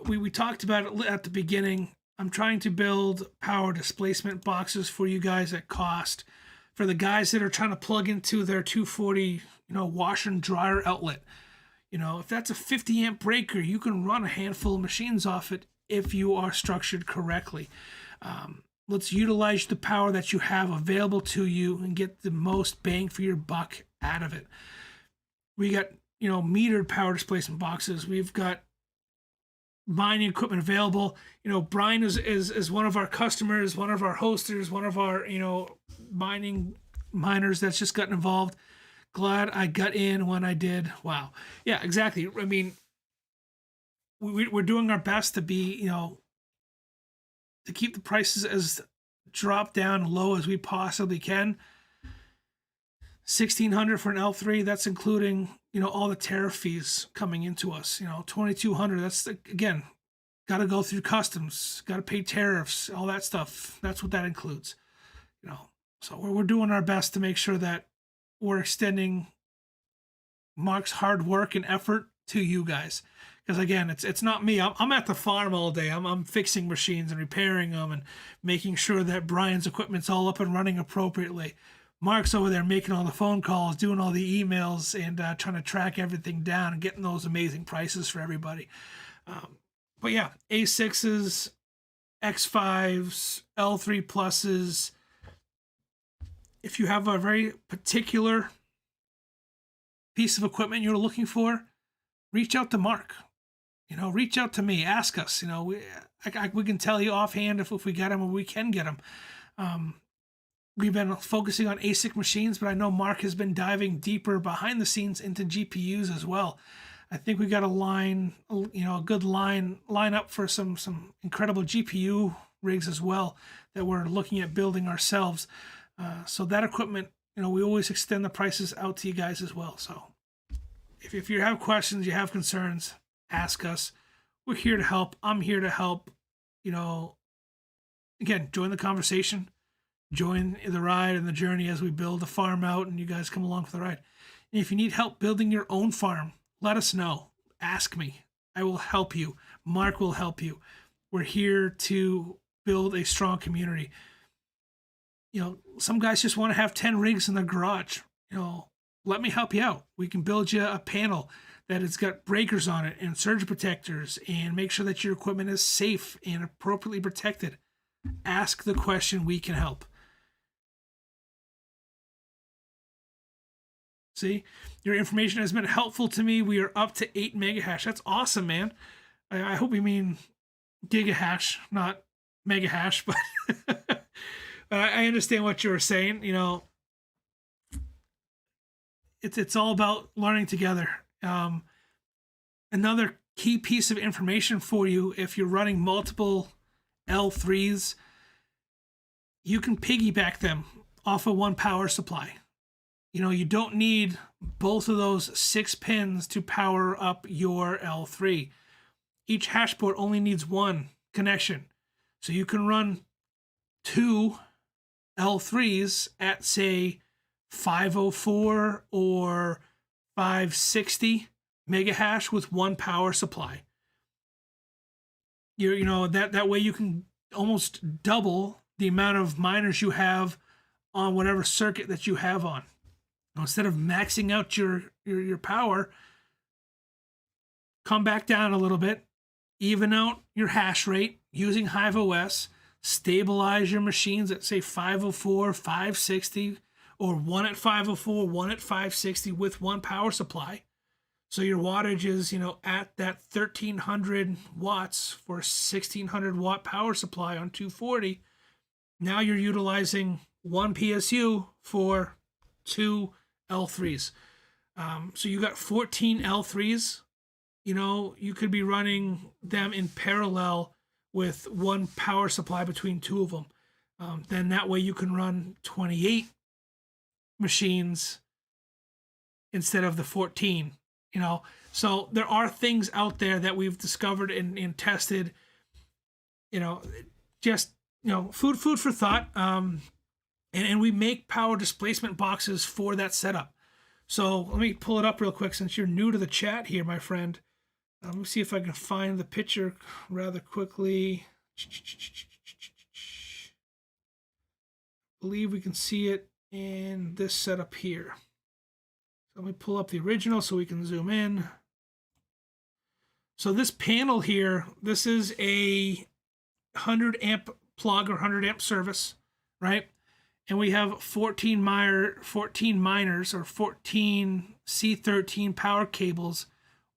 We talked about it at the beginning. I'm trying to build power displacement boxes for you guys at cost. For the guys that are trying to plug into their 240, washer and dryer outlet. If that's a 50 amp breaker, you can run a handful of machines off it if you are structured correctly. Let's utilize the power that you have available to you and get the most bang for your buck out of it. We got, metered power displacement boxes. We've got mining equipment available. Brian is one of our customers, one of our hosters, one of our, miners that's just gotten involved. Glad I got in when I did. Wow. Yeah, exactly. I mean, we're doing our best to be, to keep the prices as drop down low as we possibly can. $1,600 for an L3. That's including, all the tariff fees coming into us. $2,200. That's again, got to go through customs, got to pay tariffs, all that stuff. That's what that includes. So we're doing our best to make sure that we're extending Mark's hard work and effort to you guys. Because again, it's not me. I'm at the farm all day. I'm fixing machines and repairing them and making sure that Brian's equipment's all up and running appropriately. Mark's over there making all the phone calls, doing all the emails, and trying to track everything down and getting those amazing prices for everybody. But yeah, A6s, X5s, L3 pluses. If you have a very particular piece of equipment you're looking for, reach out to Mark. Reach out to me. Ask us. We can tell you offhand if we get them or we can get them. We've been focusing on ASIC machines, but I know Mark has been diving deeper behind the scenes into GPUs as well. I think we got a line, a good line up for some incredible GPU rigs as well that we're looking at building ourselves. So that equipment, we always extend the prices out to you guys as well. So if you have questions, you have concerns, ask us. We're here to help. I'm here to help. Again, join the conversation, join the ride and the journey as we build the farm out and you guys come along for the ride. And if you need help building your own farm, let us know. Ask me. I will help you. Mark will help you. We're here to build a strong community. Some guys just want to have 10 rigs in their garage. Let me help you out. We can build you a panel that has got breakers on it and surge protectors and make sure that your equipment is safe and appropriately protected. Ask the question, we can help. See, your information has been helpful to me. We are up to 8 megahash. That's awesome, man. I hope you mean gigahash, not megahash, but I understand what you were saying. It's all about learning together. Another key piece of information for you, if you're running multiple L3s, you can piggyback them off of one power supply. You don't need both of those 6 pins to power up your L3. Each hash port only needs one connection. So you can run 2 L3s at, say, 504 or 560 megahash with one power supply. That way you can almost double the amount of miners you have on whatever circuit that you have on. Instead of maxing out your power, come back down a little bit, even out your hash rate using Hive OS, stabilize your machines at, say, 504, 560, or one at 504, one at 560 with one power supply. So your wattage is, at that 1300 watts for a 1600 watt power supply on 240. Now you're utilizing one PSU for 2 L3s. So you got 14 L3s. You could be running them in parallel with one power supply between 2 of them. Then that way you can run 28 machines instead of the 14. So there are things out there that we've discovered and tested. Just food for thought. And we make power displacement boxes for that setup. So let me pull it up real quick since you're new to the chat here, my friend. Let me see if I can find the picture rather quickly. I believe we can see it in this setup here. So let me pull up the original so we can zoom in. So this panel here, this is a 100 amp plug or 100 amp service, right? And we have 14 miners or 14 C13 power cables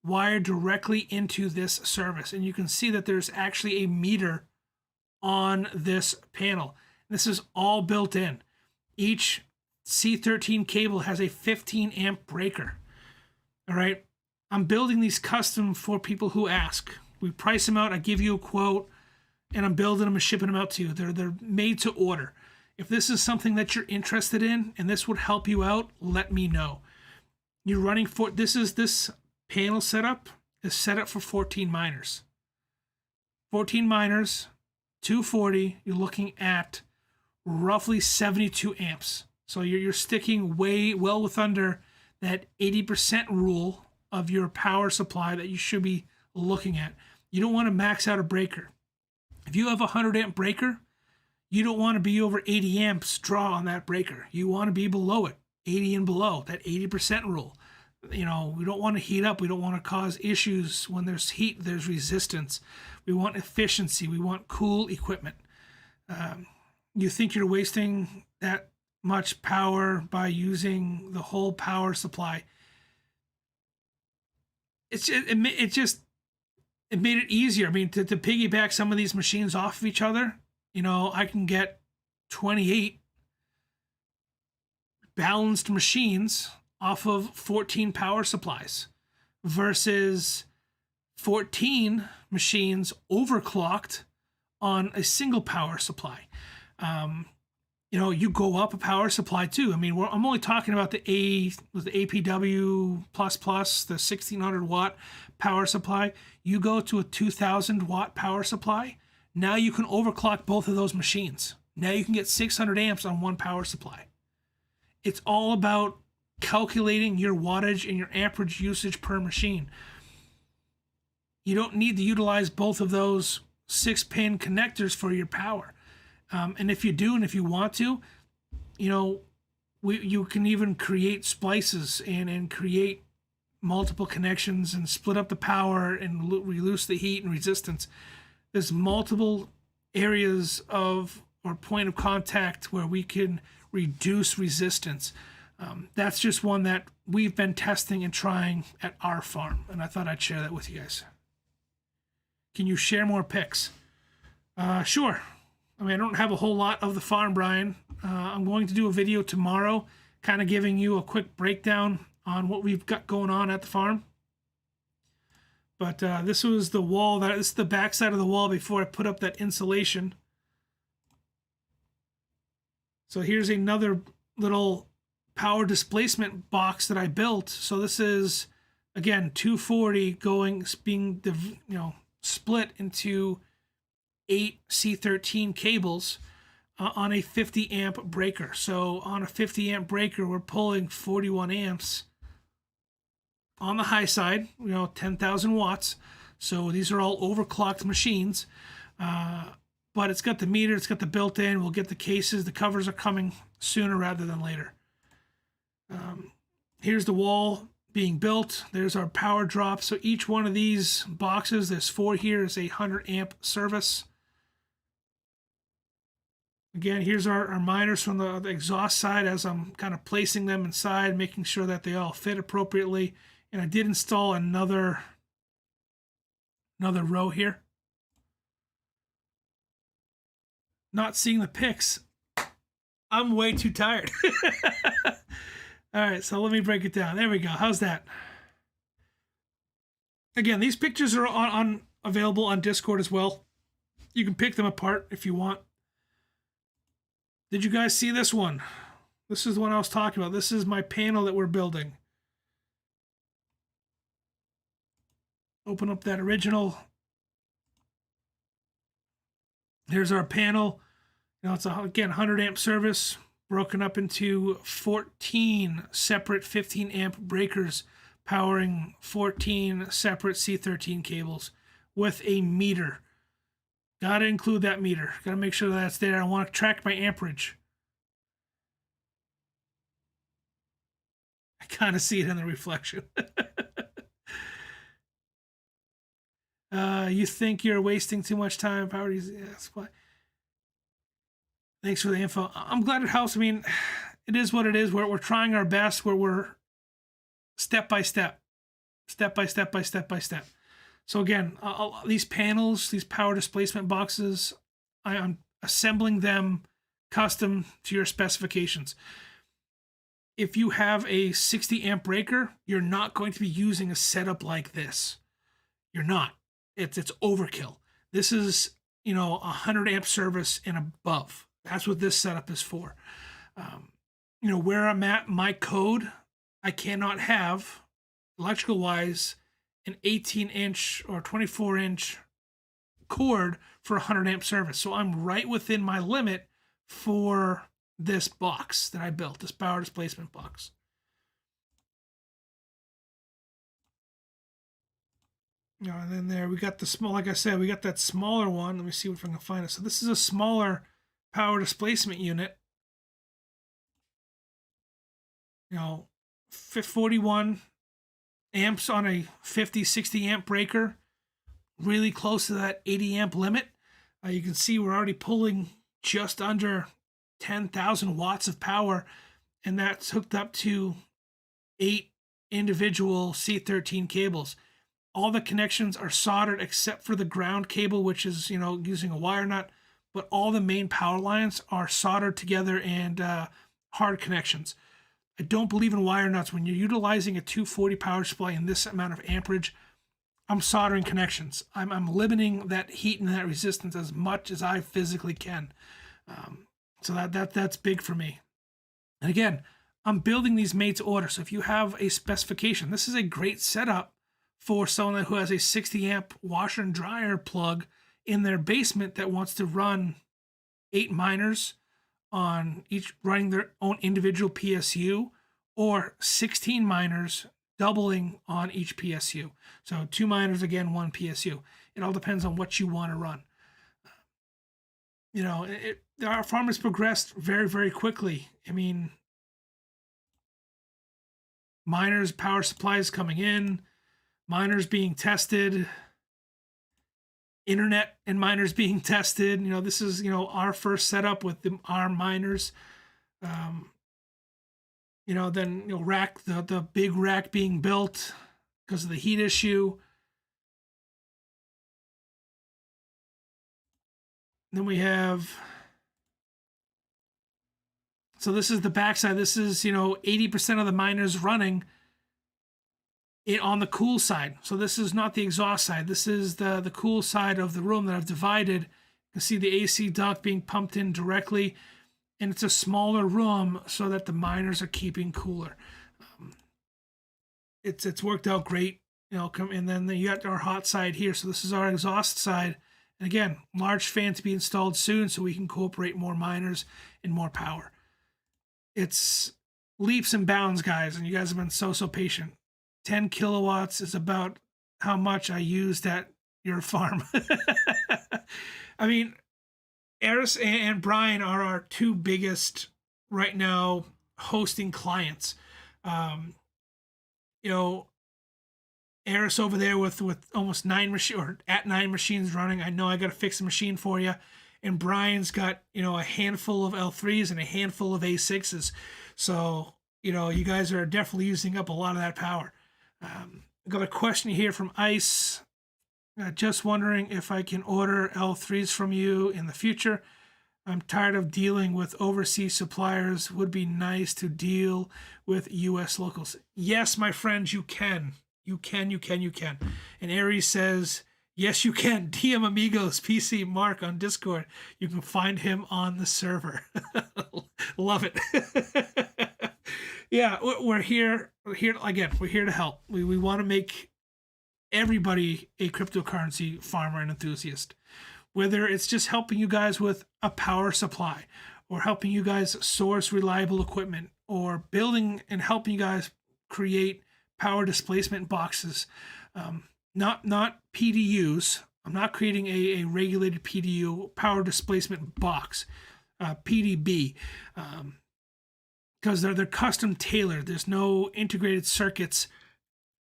wired directly into this service. And you can see that there's actually a meter on this panel. This is all built in. Each C13 cable has a 15 amp breaker. All right. I'm building these custom for people who ask. We price them out. I give you a quote and I'm building them and shipping them out to you. They're made to order. If this is something that you're interested in and this would help you out, let me know. You're running for this panel setup is set up for 14 miners. 14 miners, 240, you're looking at roughly 72 amps. So you're sticking well with under that 80% rule of your power supply that you should be looking at. You don't want to max out a breaker. If you have a 100 amp breaker, you don't want to be over 80 amps draw on that breaker. You want to be below it, 80 and below, that 80% rule. We don't want to heat up. We don't want to cause issues. When there's heat, there's resistance. We want efficiency. We want cool equipment. You think you're wasting that much power by using the whole power supply. It made it easier. I mean, to piggyback some of these machines off of each other, I can get 28 balanced machines off of 14 power supplies. versus 14 machines overclocked on a single power supply. You go up a power supply too. I mean, I'm only talking about the APW plus, the 1600 watt power supply. You go to a 2000 watt power supply. Now you can overclock both of those machines. Now you can get 600 amps on one power supply. It's all about calculating your wattage and your amperage usage per machine. You don't need to utilize both of those 6-pin connectors for your power. And if you do, and if you want to, you can even create splices and create multiple connections and split up the power and reduce the heat and resistance. There's multiple areas or point of contact where we can reduce resistance. That's just one that we've been testing and trying at our farm, and I thought I'd share that with you guys. Can you share more pics? Sure. I mean, I don't have a whole lot of the farm, Brian. I'm going to do a video tomorrow, kind of giving you a quick breakdown on what we've got going on at the farm. But this was the wall. This is the back side of the wall before I put up that insulation. So here's another little power displacement box that I built. So this is, again, 240 being split into 8 C13 cables on a 50 amp breaker. So on a 50 amp breaker, we're pulling 41 amps on the high side, 10,000 watts. So these are all overclocked machines. But it's got the meter, it's got the built-in. We'll get the cases. The covers are coming sooner rather than later. Here's the wall being built. There's our power drop. So each one of these boxes, there's 4 here, is a 100 amp service. Again, here's our miners from the exhaust side as I'm kind of placing them inside, making sure that they all fit appropriately. And I did install another row here. Not seeing the pics. I'm way too tired. All right, so let me break it down. There we go. How's that? Again, these pictures are available on Discord as well. You can pick them apart if you want. Did you guys see this one? This is the one I was talking about. This is my panel that we're building. Open up that original. Here's our panel. It's again 100 amp service broken up into 14 separate 15 amp breakers powering 14 separate C13 cables with a meter. Got to include that meter. Got to make sure that's there. I want to track my amperage. I kind of see it in the reflection. You think you're wasting too much time? Power use, yeah, that's why. Thanks for the info. I'm glad it helps. I mean, it is what it is. We're trying our best. We're step by step. So again, these panels, these power displacement boxes, I'm assembling them custom to your specifications. If you have a 60 amp breaker, you're not going to be using a setup like this. You're not. It's overkill. This is, 100 amp service and above. That's what this setup is for. Where I'm at, my code, I cannot have, electrical wise, an 18-inch or 24-inch cord for 100 amp service. So I'm right within my limit for this box that I built, this power displacement box. And then there we got the small, like I said, we got that smaller one. Let me see if I can find it. So this is a smaller power displacement unit. 41 amps on a 50, 60 amp breaker, really close to that 80 amp limit. You can see we're already pulling just under 10,000 watts of power, and that's hooked up to 8 individual C13 cables. All the connections are soldered except for the ground cable, which is, using a wire nut, but all the main power lines are soldered together and hard connections. I don't believe in wire nuts. When you're utilizing a 240 power supply in this amount of amperage, I'm soldering connections. I'm limiting that heat and that resistance as much as I physically can. So that's big for me. And again, I'm building these made to order. So if you have a specification, this is a great setup for someone who has a 60 amp washer and dryer plug in their basement that wants to run 8 miners on each, running their own individual PSU, or 16 miners doubling on each PSU. So 2 miners again, 1 PSU. It all depends on what you want to run. Our farmers progressed very, very quickly. I mean, miners, power supplies coming in, miners being tested, internet and miners being tested. This is, our first setup with our miners. Then rack, the big rack being built because of the heat issue. Then we have, so this is the backside. This is, 80% of the miners running it on the cool side. So this is not the exhaust side. This is the cool side of the room that I've divided. You can see the AC duct being pumped in directly, and it's a smaller room so that the miners are keeping cooler. It's worked out great, and then you got our hot side here. So this is our exhaust side. And again, large fan to be installed soon so we can incorporate more miners and more power. It's leaps and bounds, guys, and you guys have been so patient. 10 kilowatts is about how much I used at your farm. I mean, Eris and Brian are our 2 biggest right now hosting clients. Eris over there with almost 9 machines, or at 9 machines running. I know I got to fix the machine for you. And Brian's got, a handful of L3s and a handful of A6s. So, you guys are definitely using up a lot of that power. I got a question here from Ice. Just wondering if I can order L3s from you in the future. I'm tired of dealing with overseas suppliers. Would be nice to deal with U.S. locals. Yes, my friends, you can. You can. And Aries says, yes, you can. DM Amigos PC Mark on Discord. You can find him on the server. Love it. Yeah, we're here. We're here again. We're here to help. We want to make everybody a cryptocurrency farmer and enthusiast. Whether it's just helping you guys with a power supply, or helping you guys source reliable equipment, or building and helping you guys create power displacement boxes. Not PDUs. I'm not creating a regulated PDU, power displacement box, PDB, because they're custom tailored. There's no integrated circuits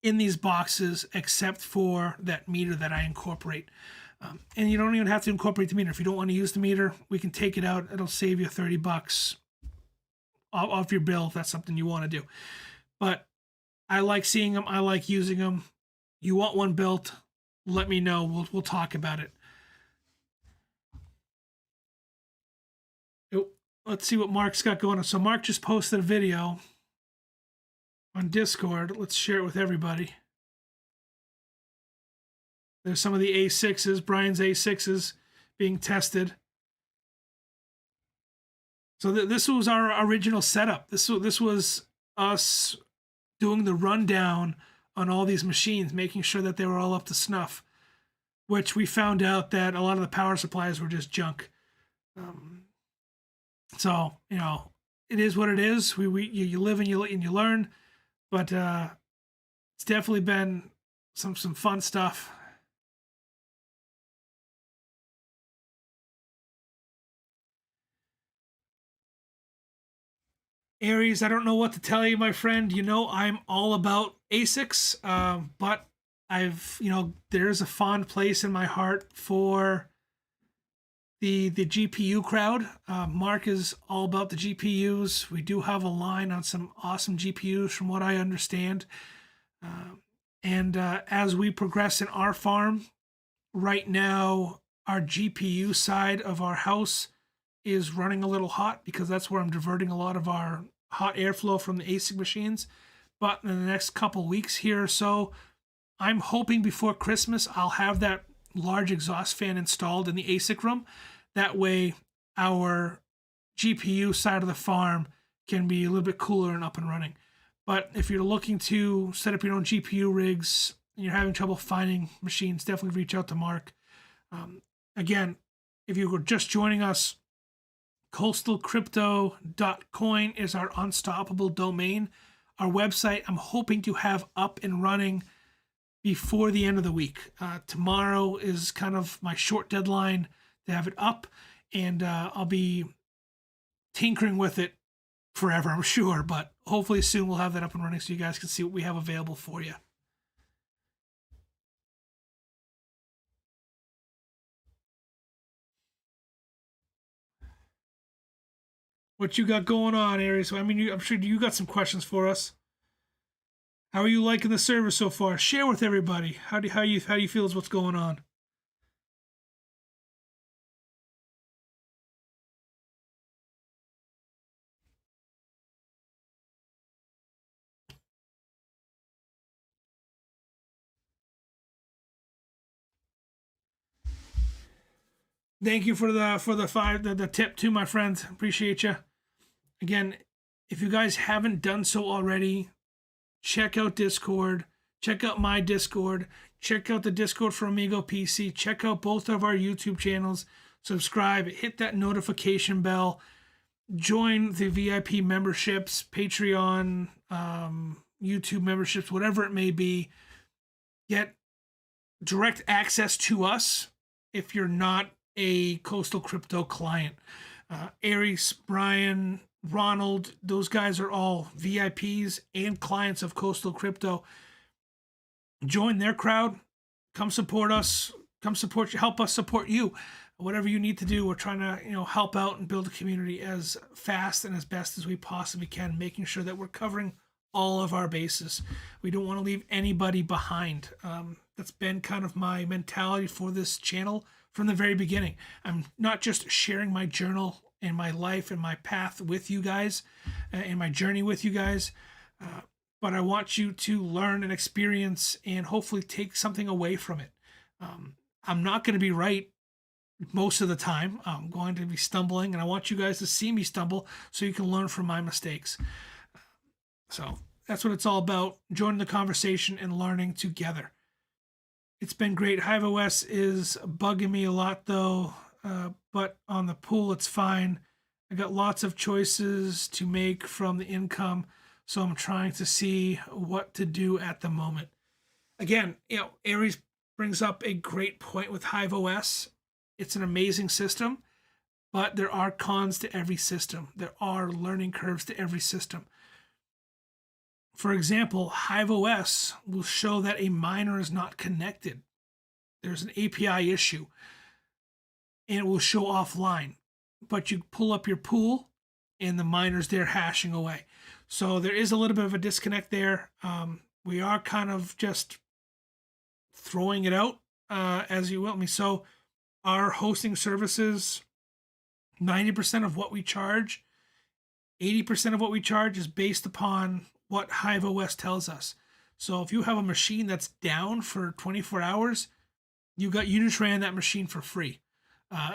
in these boxes except for that meter that I incorporate. And you don't even have to incorporate the meter. If you don't want to use the meter, we can take it out. It'll save you $30 off your bill if that's something you want to do. But I like seeing them. I like using them. You want one built, let me know. We'll talk about it. Let's see what Mark's got going on. So Mark just posted a video on Discord. Let's share it with everybody. There's some of the A6s, Brian's A6s being tested. So this was our original setup. This was us doing the rundown on all these machines, making sure that they were all up to snuff, which we found out that a lot of the power supplies were just junk. So, it is what it is. You live and you learn, but it's definitely been some fun stuff. Aries, I don't know what to tell you, my friend. I'm all about ASICs, but there's a fond place in my heart for the GPU crowd. Mark is all about the GPUs. We do have a line on some awesome GPUs from what I understand. And as we progress in our farm, right now, our GPU side of our house is running a little hot because that's where I'm diverting a lot of our hot airflow from the ASIC machines. But in the next couple weeks here or so, I'm hoping before Christmas I'll have that large exhaust fan installed in the ASIC room. That way our GPU side of the farm can be a little bit cooler and up and running. But if you're looking to set up your own GPU rigs and you're having trouble finding machines, definitely reach out to Mark. Again, if you were just joining us, coastalcrypto.coin is our unstoppable domain. Our website, I'm hoping to have up and running before the end of the week. Tomorrow is kind of my short deadline to have it up, and I'll be tinkering with it forever, I'm sure, but hopefully soon we'll have that up and running so you guys can see what we have available for you. What you got going on, Aries? I mean, I'm sure you got some questions for us. How are you liking the service so far? Share with everybody. How do you feel is what's going on? Thank you for the tip too, my friend. Appreciate you. Again, if you guys haven't done so already, check out Discord. Check out my Discord. Check out the Discord for Amigo PC. Check out both of our YouTube channels. Subscribe. Hit that notification bell. Join the VIP memberships, Patreon, YouTube memberships, whatever it may be. Get direct access to us if you're not a Coastal Crypto client. Aries, Brian, Ronald, those guys are all VIPs and clients of Coastal Crypto. Join their crowd. Come support us. Help us support you. Whatever you need to do, we're trying to help out and build a community as fast and as best as we possibly can, making sure that we're covering all of our bases. We don't want to leave anybody behind. That's been kind of my mentality for this channel from the very beginning. I'm not just sharing my journal and my life and my path with you guys and my journey with you guys, but I want you to learn and experience and hopefully take something away from it. I'm not going to be right most of the time. I'm going to be stumbling, and I want you guys to see me stumble so you can learn from my mistakes. So that's what it's all about, joining the conversation and learning together. It's been great. HiveOS is bugging me a lot though, but on the pool it's fine. I got lots of choices to make from the income, so I'm trying to see what to do at the moment. Again, Aries brings up a great point with HiveOS. It's an amazing system, but there are cons to every system. There are learning curves to every system. For example, HiveOS will show that a miner is not connected. There's an API issue, and it will show offline. But you pull up your pool, and the miner's there hashing away. So there is a little bit of a disconnect there. We are kind of just throwing it out as you will. So our hosting services, 90% of what we charge, 80% of what we charge is based upon what HiveOS tells us. So if you have a machine that's down for 24 hours, you just ran that machine for free.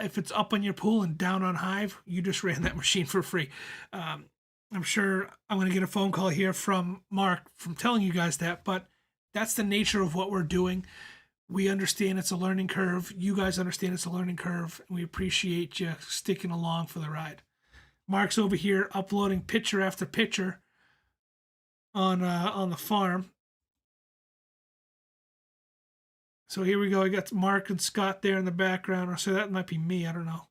If it's up on your pool and down on Hive, you just ran that machine for free. I'm sure I'm going to get a phone call here from Mark from telling you guys that, but that's the nature of what we're doing. We understand it's a learning curve. You guys understand it's a learning curve. And we appreciate you sticking along for the ride. Mark's over here uploading picture after picture on the farm. So here we go. I got Mark and Scott there in the background. Or so that might be me. I don't know.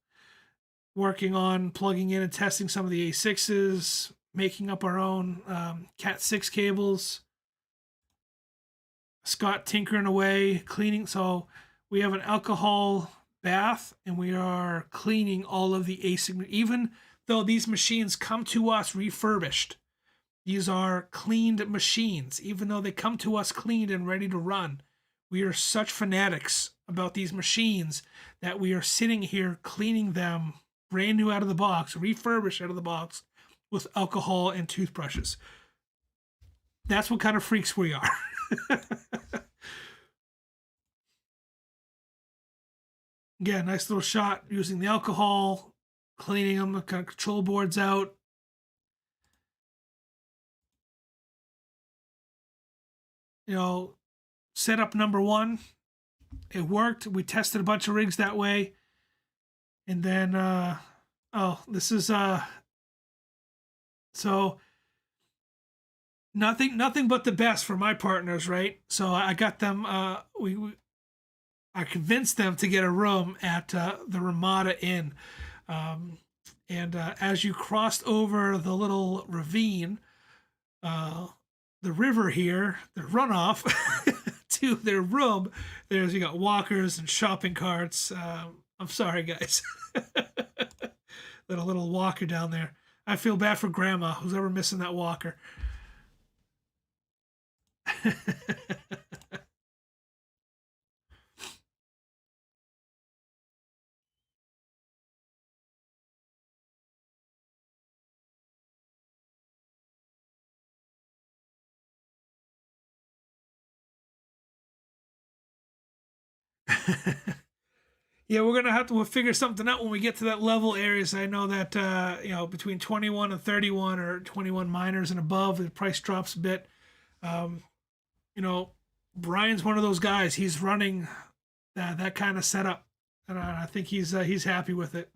Working on plugging in and testing some of the A6s, making up our own Cat6 cables. Scott tinkering away, cleaning. So we have an alcohol bath, and we are cleaning all of the ASIC. Even though these machines come to us refurbished, these are cleaned machines. Even though they come to us cleaned and ready to run, we are such fanatics about these machines that we are sitting here cleaning them brand new out of the box, refurbished out of the box, with alcohol and toothbrushes. That's what kind of freaks we are. Yeah, nice little shot using the alcohol, cleaning them, the kind of control boards out. Setup number one, it worked. We tested a bunch of rigs that way. And then, this is, so nothing but the best for my partners, right? So I got them, I convinced them to get a room at the Ramada Inn. And as you crossed over the little ravine, the river here, the runoff to their room, you got walkers and shopping carts. I'm sorry, guys. Little walker down there. I feel bad for Grandma, who's ever missing that walker. Yeah, we're gonna have to figure something out when we get to that level areas. I know that between 21 and 31 or 21 minors and above, the price drops a bit. Brian's one of those guys. He's running that kind of setup, and I think he's happy with it.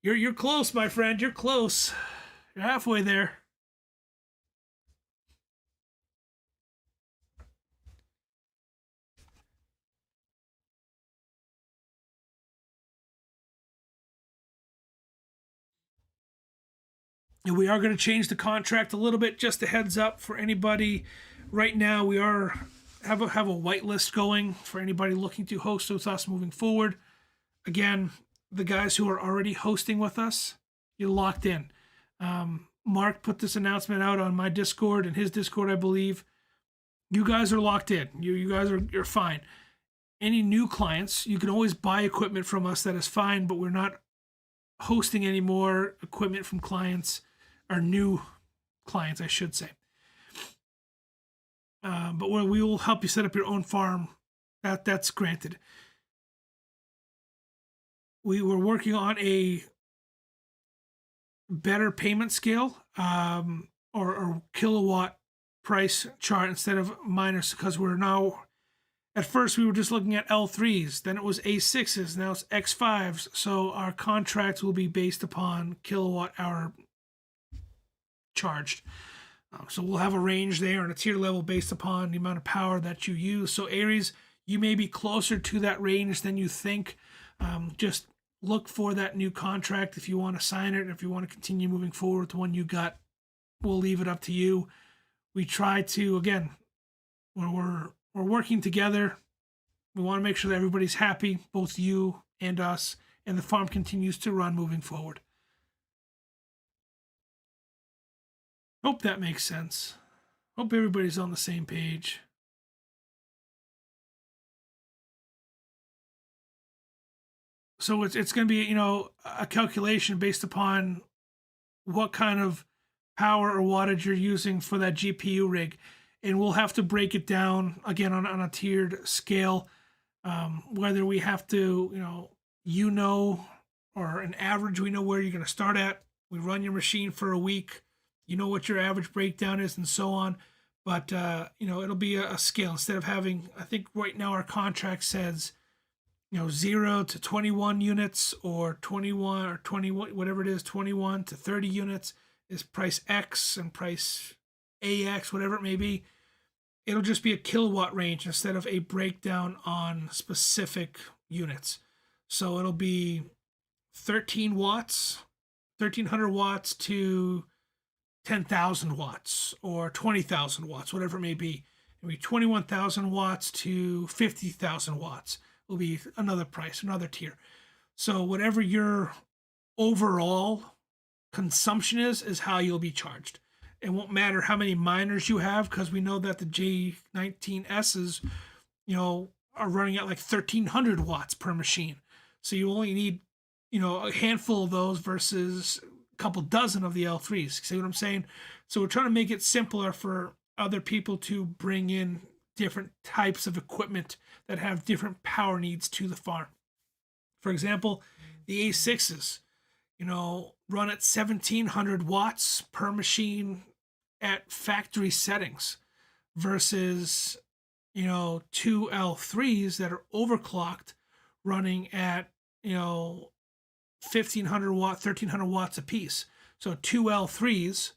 You're close, my friend. You're close. You're halfway there. And we are going to change the contract a little bit. Just a heads up for anybody. Right now, we have a whitelist going for anybody looking to host with us moving forward. Again, the guys who are already hosting with us, you're locked in. Mark put this announcement out on my Discord and his Discord, I believe. You guys are locked in. You're fine. Any new clients, you can always buy equipment from us. That is fine, but we're not hosting any more equipment from clients, or new clients, I should say. But we will help you set up your own farm. That's granted. We were working on a better payment scale, or kilowatt price chart instead of minus, because we're now, at first we were just looking at L3s, then it was A6s, now it's X5s. So our contract will be based upon kilowatt hour charged. So we'll have a range there and a tier level based upon the amount of power that you use. So Aries, you may be closer to that range than you think. Just look for that new contract if you want to sign it. If you want to continue moving forward with the one you got, we'll leave it up to you. We try to, again, when we're working together, we want to make sure that everybody's happy, both you and us, and the farm continues to run moving forward. Hope that makes sense. Hope everybody's on the same page. So it's going to be, a calculation based upon what kind of power or wattage you're using for that GPU rig. And we'll have to break it down, again, on a tiered scale, whether we have to, or an average, we know where you're going to start at. We run your machine for a week. You know what your average breakdown is and so on. But, it'll be a scale. Instead of having, I think right now our contract says, 0 to 21 units, or 21 or 20, whatever it is, 21 to 30 units is price X, and price AX, whatever it may be. It'll just be a kilowatt range instead of a breakdown on specific units. So it'll be 13 watts, 1300 watts to 10,000 watts, or 20,000 watts, whatever it may be. It'll be 21,000 watts to 50,000 watts will be another price, another tier. So whatever your overall consumption is how you'll be charged. It won't matter how many miners you have, because we know that the J19S's, are running at like 1,300 watts per machine. So you only need a handful of those versus a couple dozen of the L3s. See what I'm saying? So we're trying to make it simpler for other people to bring in different types of equipment that have different power needs to the farm. For example, the A6s, run at 1700 watts per machine at factory settings versus, two L3s that are overclocked running at, 1500 watt, 1300 watts a piece. So two L3s,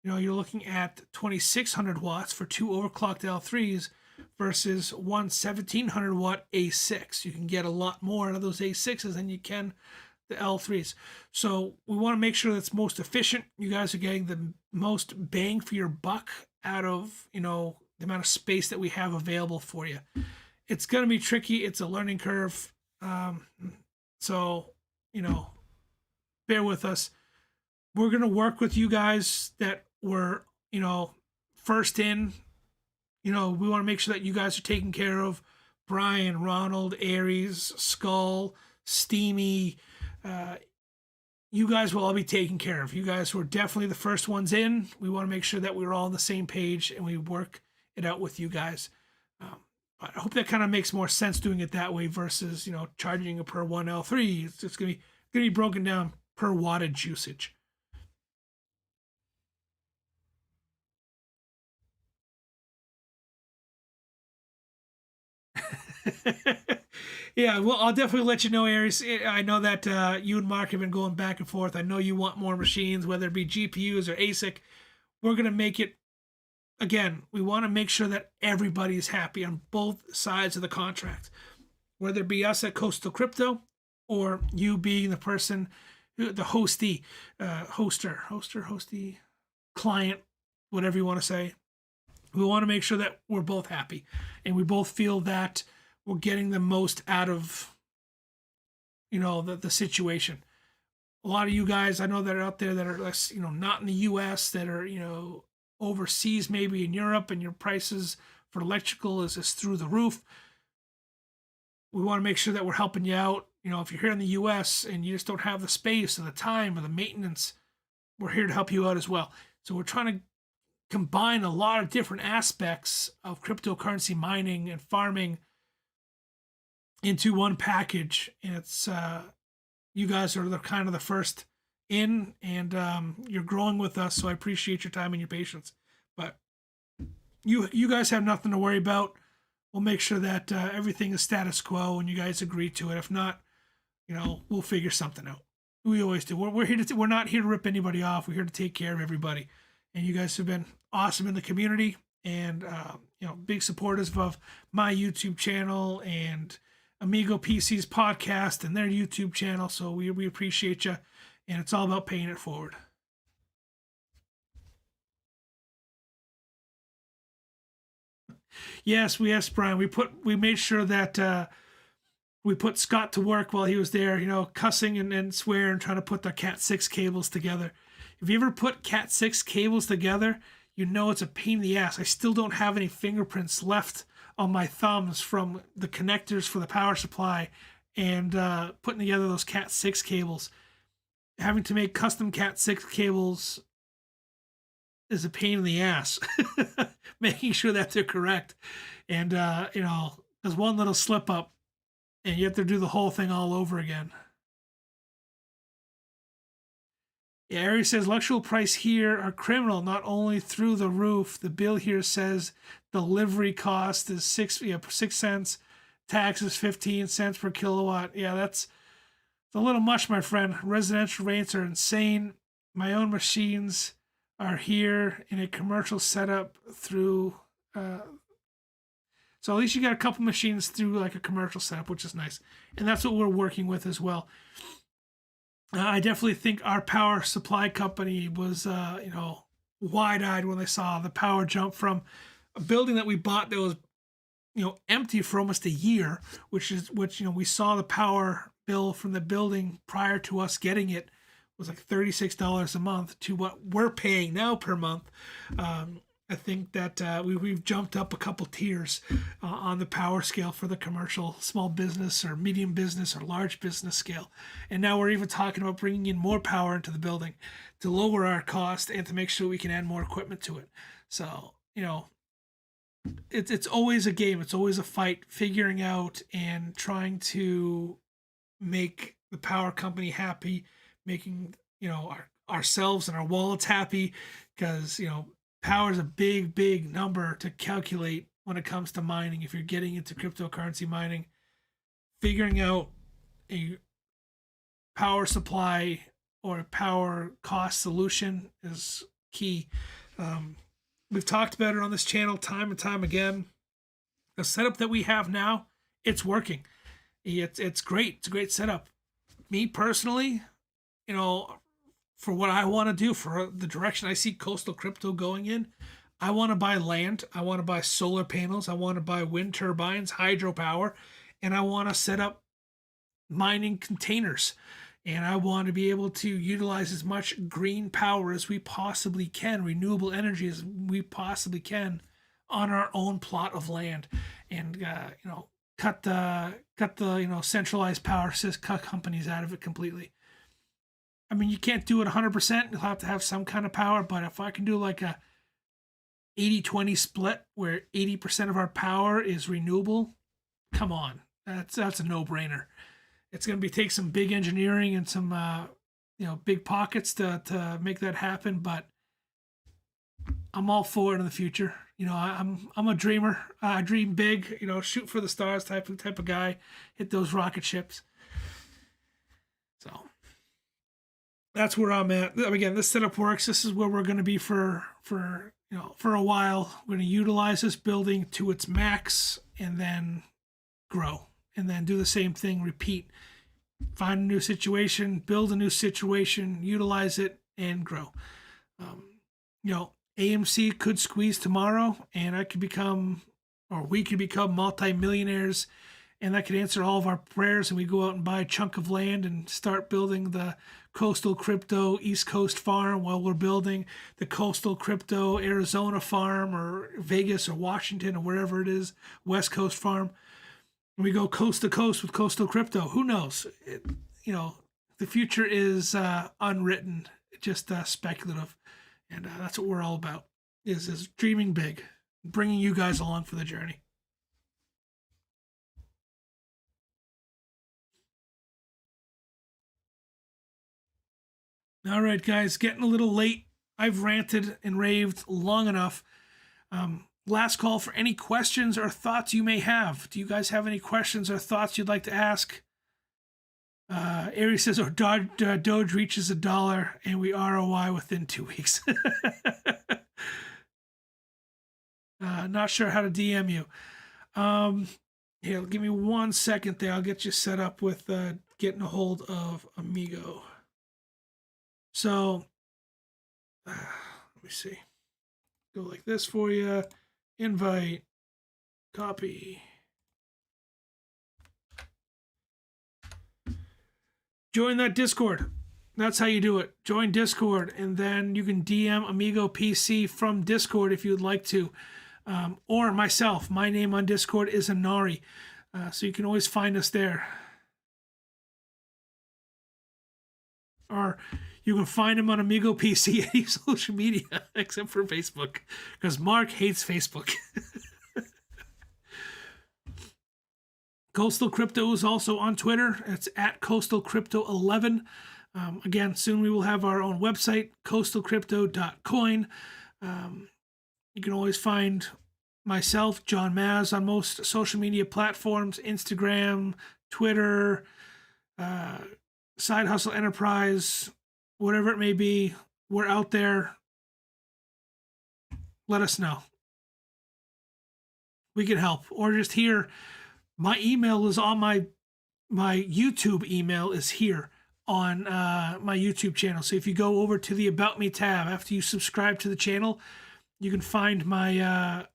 you're looking at 2600 watts for two overclocked L3s versus one 1700 watt A6. You can get a lot more out of those A6s than you can the L3s. So we want to make sure that's most efficient. You guys are getting the most bang for your buck out of, the amount of space that we have available for you. It's going to be tricky. It's a learning curve. So, bear with us. We're going to work with you guys that were, first in. We want to make sure that you guys are taken care of. Brian, Ronald, Aries, Skull, Steamy. You guys will all be taken care of. You guys were definitely the first ones in. We want to make sure that we're all on the same page and we work it out with you guys. I hope that kind of makes more sense doing it that way versus, charging a per one L3. It's going to be broken down per wattage usage. Yeah, well, I'll definitely let you know, Aries. I know that you and Mark have been going back and forth. I know you want more machines, whether it be GPUs or ASIC. We're going to make it, again, we want to make sure that everybody is happy on both sides of the contract, whether it be us at Coastal Crypto or you being the person, the hosty, hosty, client, whatever you want to say. We want to make sure that we're both happy and we both feel that we're getting the most out of, the situation. A lot of you guys I know that are out there that are less, not in the US, that are, overseas, maybe in Europe, and your prices for electrical is through the roof. We want to make sure that we're helping you out. If you're here in the US and you just don't have the space or the time or the maintenance, we're here to help you out as well. So we're trying to combine a lot of different aspects of cryptocurrency mining and farming into one package. And it's you guys are the kind of the first in, and you're growing with us, so I appreciate your time and your patience. But you guys have nothing to worry about. We'll make sure that everything is status quo and you guys agree to it. If not, we'll figure something out. We always do. We're here to. We're not here to rip anybody off. We're here to take care of everybody. And you guys have been awesome in the community, and big supporters of my YouTube channel and Amigo PC's podcast and their YouTube channel. So we appreciate you, and it's all about paying it forward. Yes, Brian. We made sure that we put Scott to work while he was there, cussing and swearing, trying to put the Cat 6 cables together. If you ever put Cat 6 cables together, it's a pain in the ass. I still don't have any fingerprints left on my thumbs from the connectors for the power supply and putting together those Cat 6 cables. Having to make custom Cat 6 cables is a pain in the ass. Making sure that they're correct. And, there's one little slip up and you have to do the whole thing all over again. Yeah, Ari says electrical price here are criminal, not only through the roof. The bill here says delivery cost is 6 cents, taxes 15 cents per kilowatt. Yeah, it's a little much, my friend. Residential rates are insane. My own machines are here in a commercial setup through. So at least you got a couple machines through like a commercial setup, which is nice, and that's what we're working with as well. I definitely think our power supply company was, wide-eyed when they saw the power jump from a building that we bought that was, empty for almost a year, which we saw the power bill from the building prior to us getting it was like $36 a month to what we're paying now per month. I I think that we've jumped up a couple tiers on the power scale for the commercial small business or medium business or large business scale. And now we're even talking about bringing in more power into the building to lower our cost and to make sure we can add more equipment to it. So, it's always a game. It's always a fight figuring out and trying to make the power company happy, making, ourselves and our wallets happy, because, power is a big, big number to calculate when it comes to mining. If you're getting into cryptocurrency mining, figuring out a power supply or a power cost solution is key. We've talked about it on this channel time and time again. The setup that we have now, it's working. It's great. It's a great setup. Me personally, for what I want to do, for the direction I see coastal crypto going in, I want to buy land. I want to buy solar panels. I want to buy wind turbines, hydropower, and I want to set up mining containers. And I want to be able to utilize as much green power as we possibly can, renewable energy as we possibly can on our own plot of land, and cut the centralized power companies out of it completely. I mean, you can't do it 100%. You'll have to have some kind of power. But if I can do like a 80-20 split where 80% of our power is renewable, come on, that's a no-brainer. It's going to take some big engineering and some big pockets to make that happen. But I'm all for it in the future. I'm a dreamer. I dream big. Shoot for the stars type of guy. Hit those rocket ships. So that's where I'm at. Again, this setup works. This is where we're going to be for a while. We're going to utilize this building to its max and then grow, and then do the same thing. Repeat. Find a new situation, build a new situation, utilize it, and grow. AMC could squeeze tomorrow, and we could become multi-millionaires, and that could answer all of our prayers, and we go out and buy a chunk of land and start building the coastal crypto East Coast farm while we're building the coastal crypto Arizona farm, or Vegas or Washington or wherever it is, West Coast farm. We go coast to coast with coastal crypto. Who knows? The future is unwritten, just speculative. And that's what we're all about, is dreaming big, bringing you guys along for the journey. All right, guys, getting a little late. I've ranted and raved long enough. Last call for any questions or thoughts you may have. Do you guys have any questions or thoughts you'd like to ask? Ari says, Doge reaches $1 and we ROI within 2 weeks. Not sure how to DM you. Here, give me 1 second there. I'll get you set up with getting a hold of Amigo. So, let me see. Go like this for you. Invite. Copy. Join that Discord. That's how you do it. Join Discord, and then you can DM Amigo PC from Discord if you'd like to. Or myself. My name on Discord is Anari. So you can always find us there. Or you can find him on Amigo PC any social media except for Facebook, because Mark hates Facebook. Coastal Crypto is also on Twitter. It's at Coastal Crypto 11. Again, soon we will have our own website, coastalcrypto.coin. You can always find myself, John Maz, on most social media platforms, Instagram, Twitter, Side Hustle Enterprise, whatever it may be. We're out there. Let us know. We can help. Or just here. My email is on my YouTube email is here on my YouTube channel. So if you go over to the About Me tab, after you subscribe to the channel, you can find my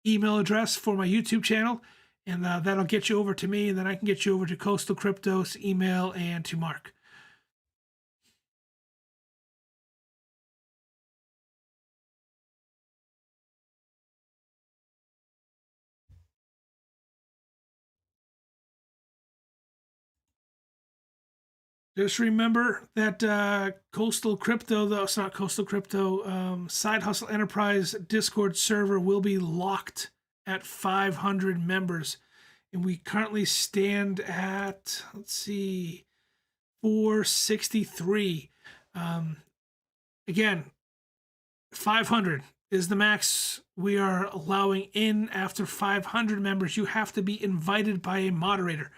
email address for my YouTube channel, and that'll get you over to me, and then I can get you over to Coastal Crypto's email and to Mark. Just remember that Coastal Crypto, though it's not Coastal Crypto, Side Hustle Enterprise Discord server will be locked at 500 members. And we currently stand at, let's see, 463. Again, 500 is the max we are allowing in. After 500 members, you have to be invited by a moderator.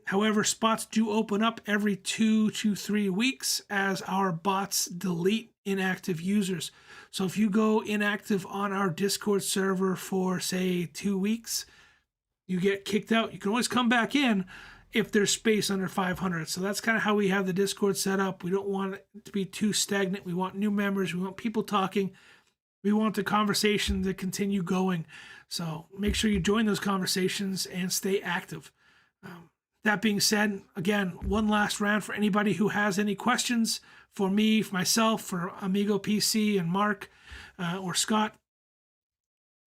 However, spots do open up every 2 to 3 weeks as our bots delete inactive users. So if you go inactive on our Discord server for, say, 2 weeks, you get kicked out. You can always come back in if there's space under 500. So that's kind of how we have the Discord set up. We don't want it to be too stagnant. We want new members. We want people talking. We want the conversation to continue going. So make sure you join those conversations and stay active. That being said, again, one last round for anybody who has any questions for me, for myself, for Amigo PC and Mark or Scott.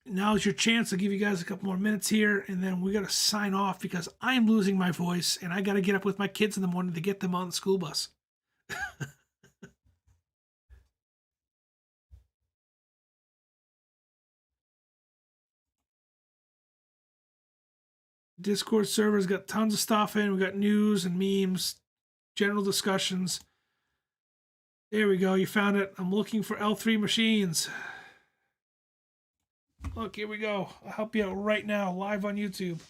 Now's your chance. I'll give you guys a couple more minutes here, and then we got to sign off because I'm losing my voice, and I got to get up with my kids in the morning to get them on the school bus. Discord server's got tons of stuff in. We got news and memes, general discussions. There we go. You found it. I'm looking for L3 machines. Look, here we go. I'll help you out right now, live on YouTube.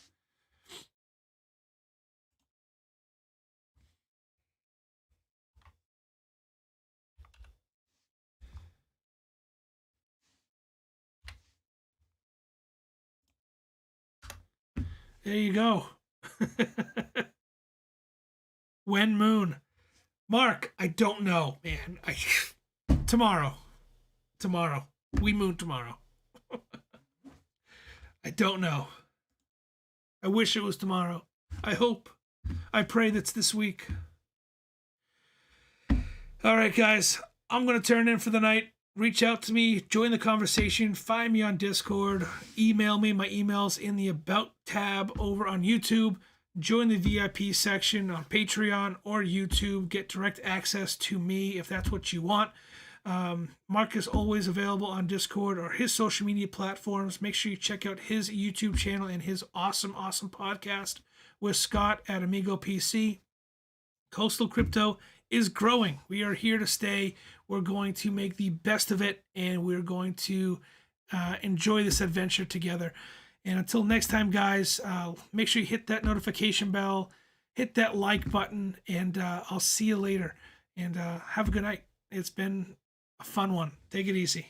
There you go. When moon. Mark, I don't know, man. Tomorrow. We moon tomorrow. I don't know. I wish it was tomorrow. I hope. I pray that's this week. All right, guys. I'm going to turn in for the night. Reach out to me. Join the conversation. Find me on Discord. Email me. My email's in the About tab over on YouTube. Join the VIP section on Patreon or YouTube. Get direct access to me if that's what you want. Mark is always available on Discord or his social media platforms. Make sure you check out his YouTube channel and his awesome podcast with Scott at Amigo PC. Coastal Crypto is growing. We are here to stay. We're going to make the best of it, and we're going to enjoy this adventure together. And until next time, guys, make sure you hit that notification bell, hit that like button, and I'll see you later. And have a good night. It's been a fun one. Take it easy.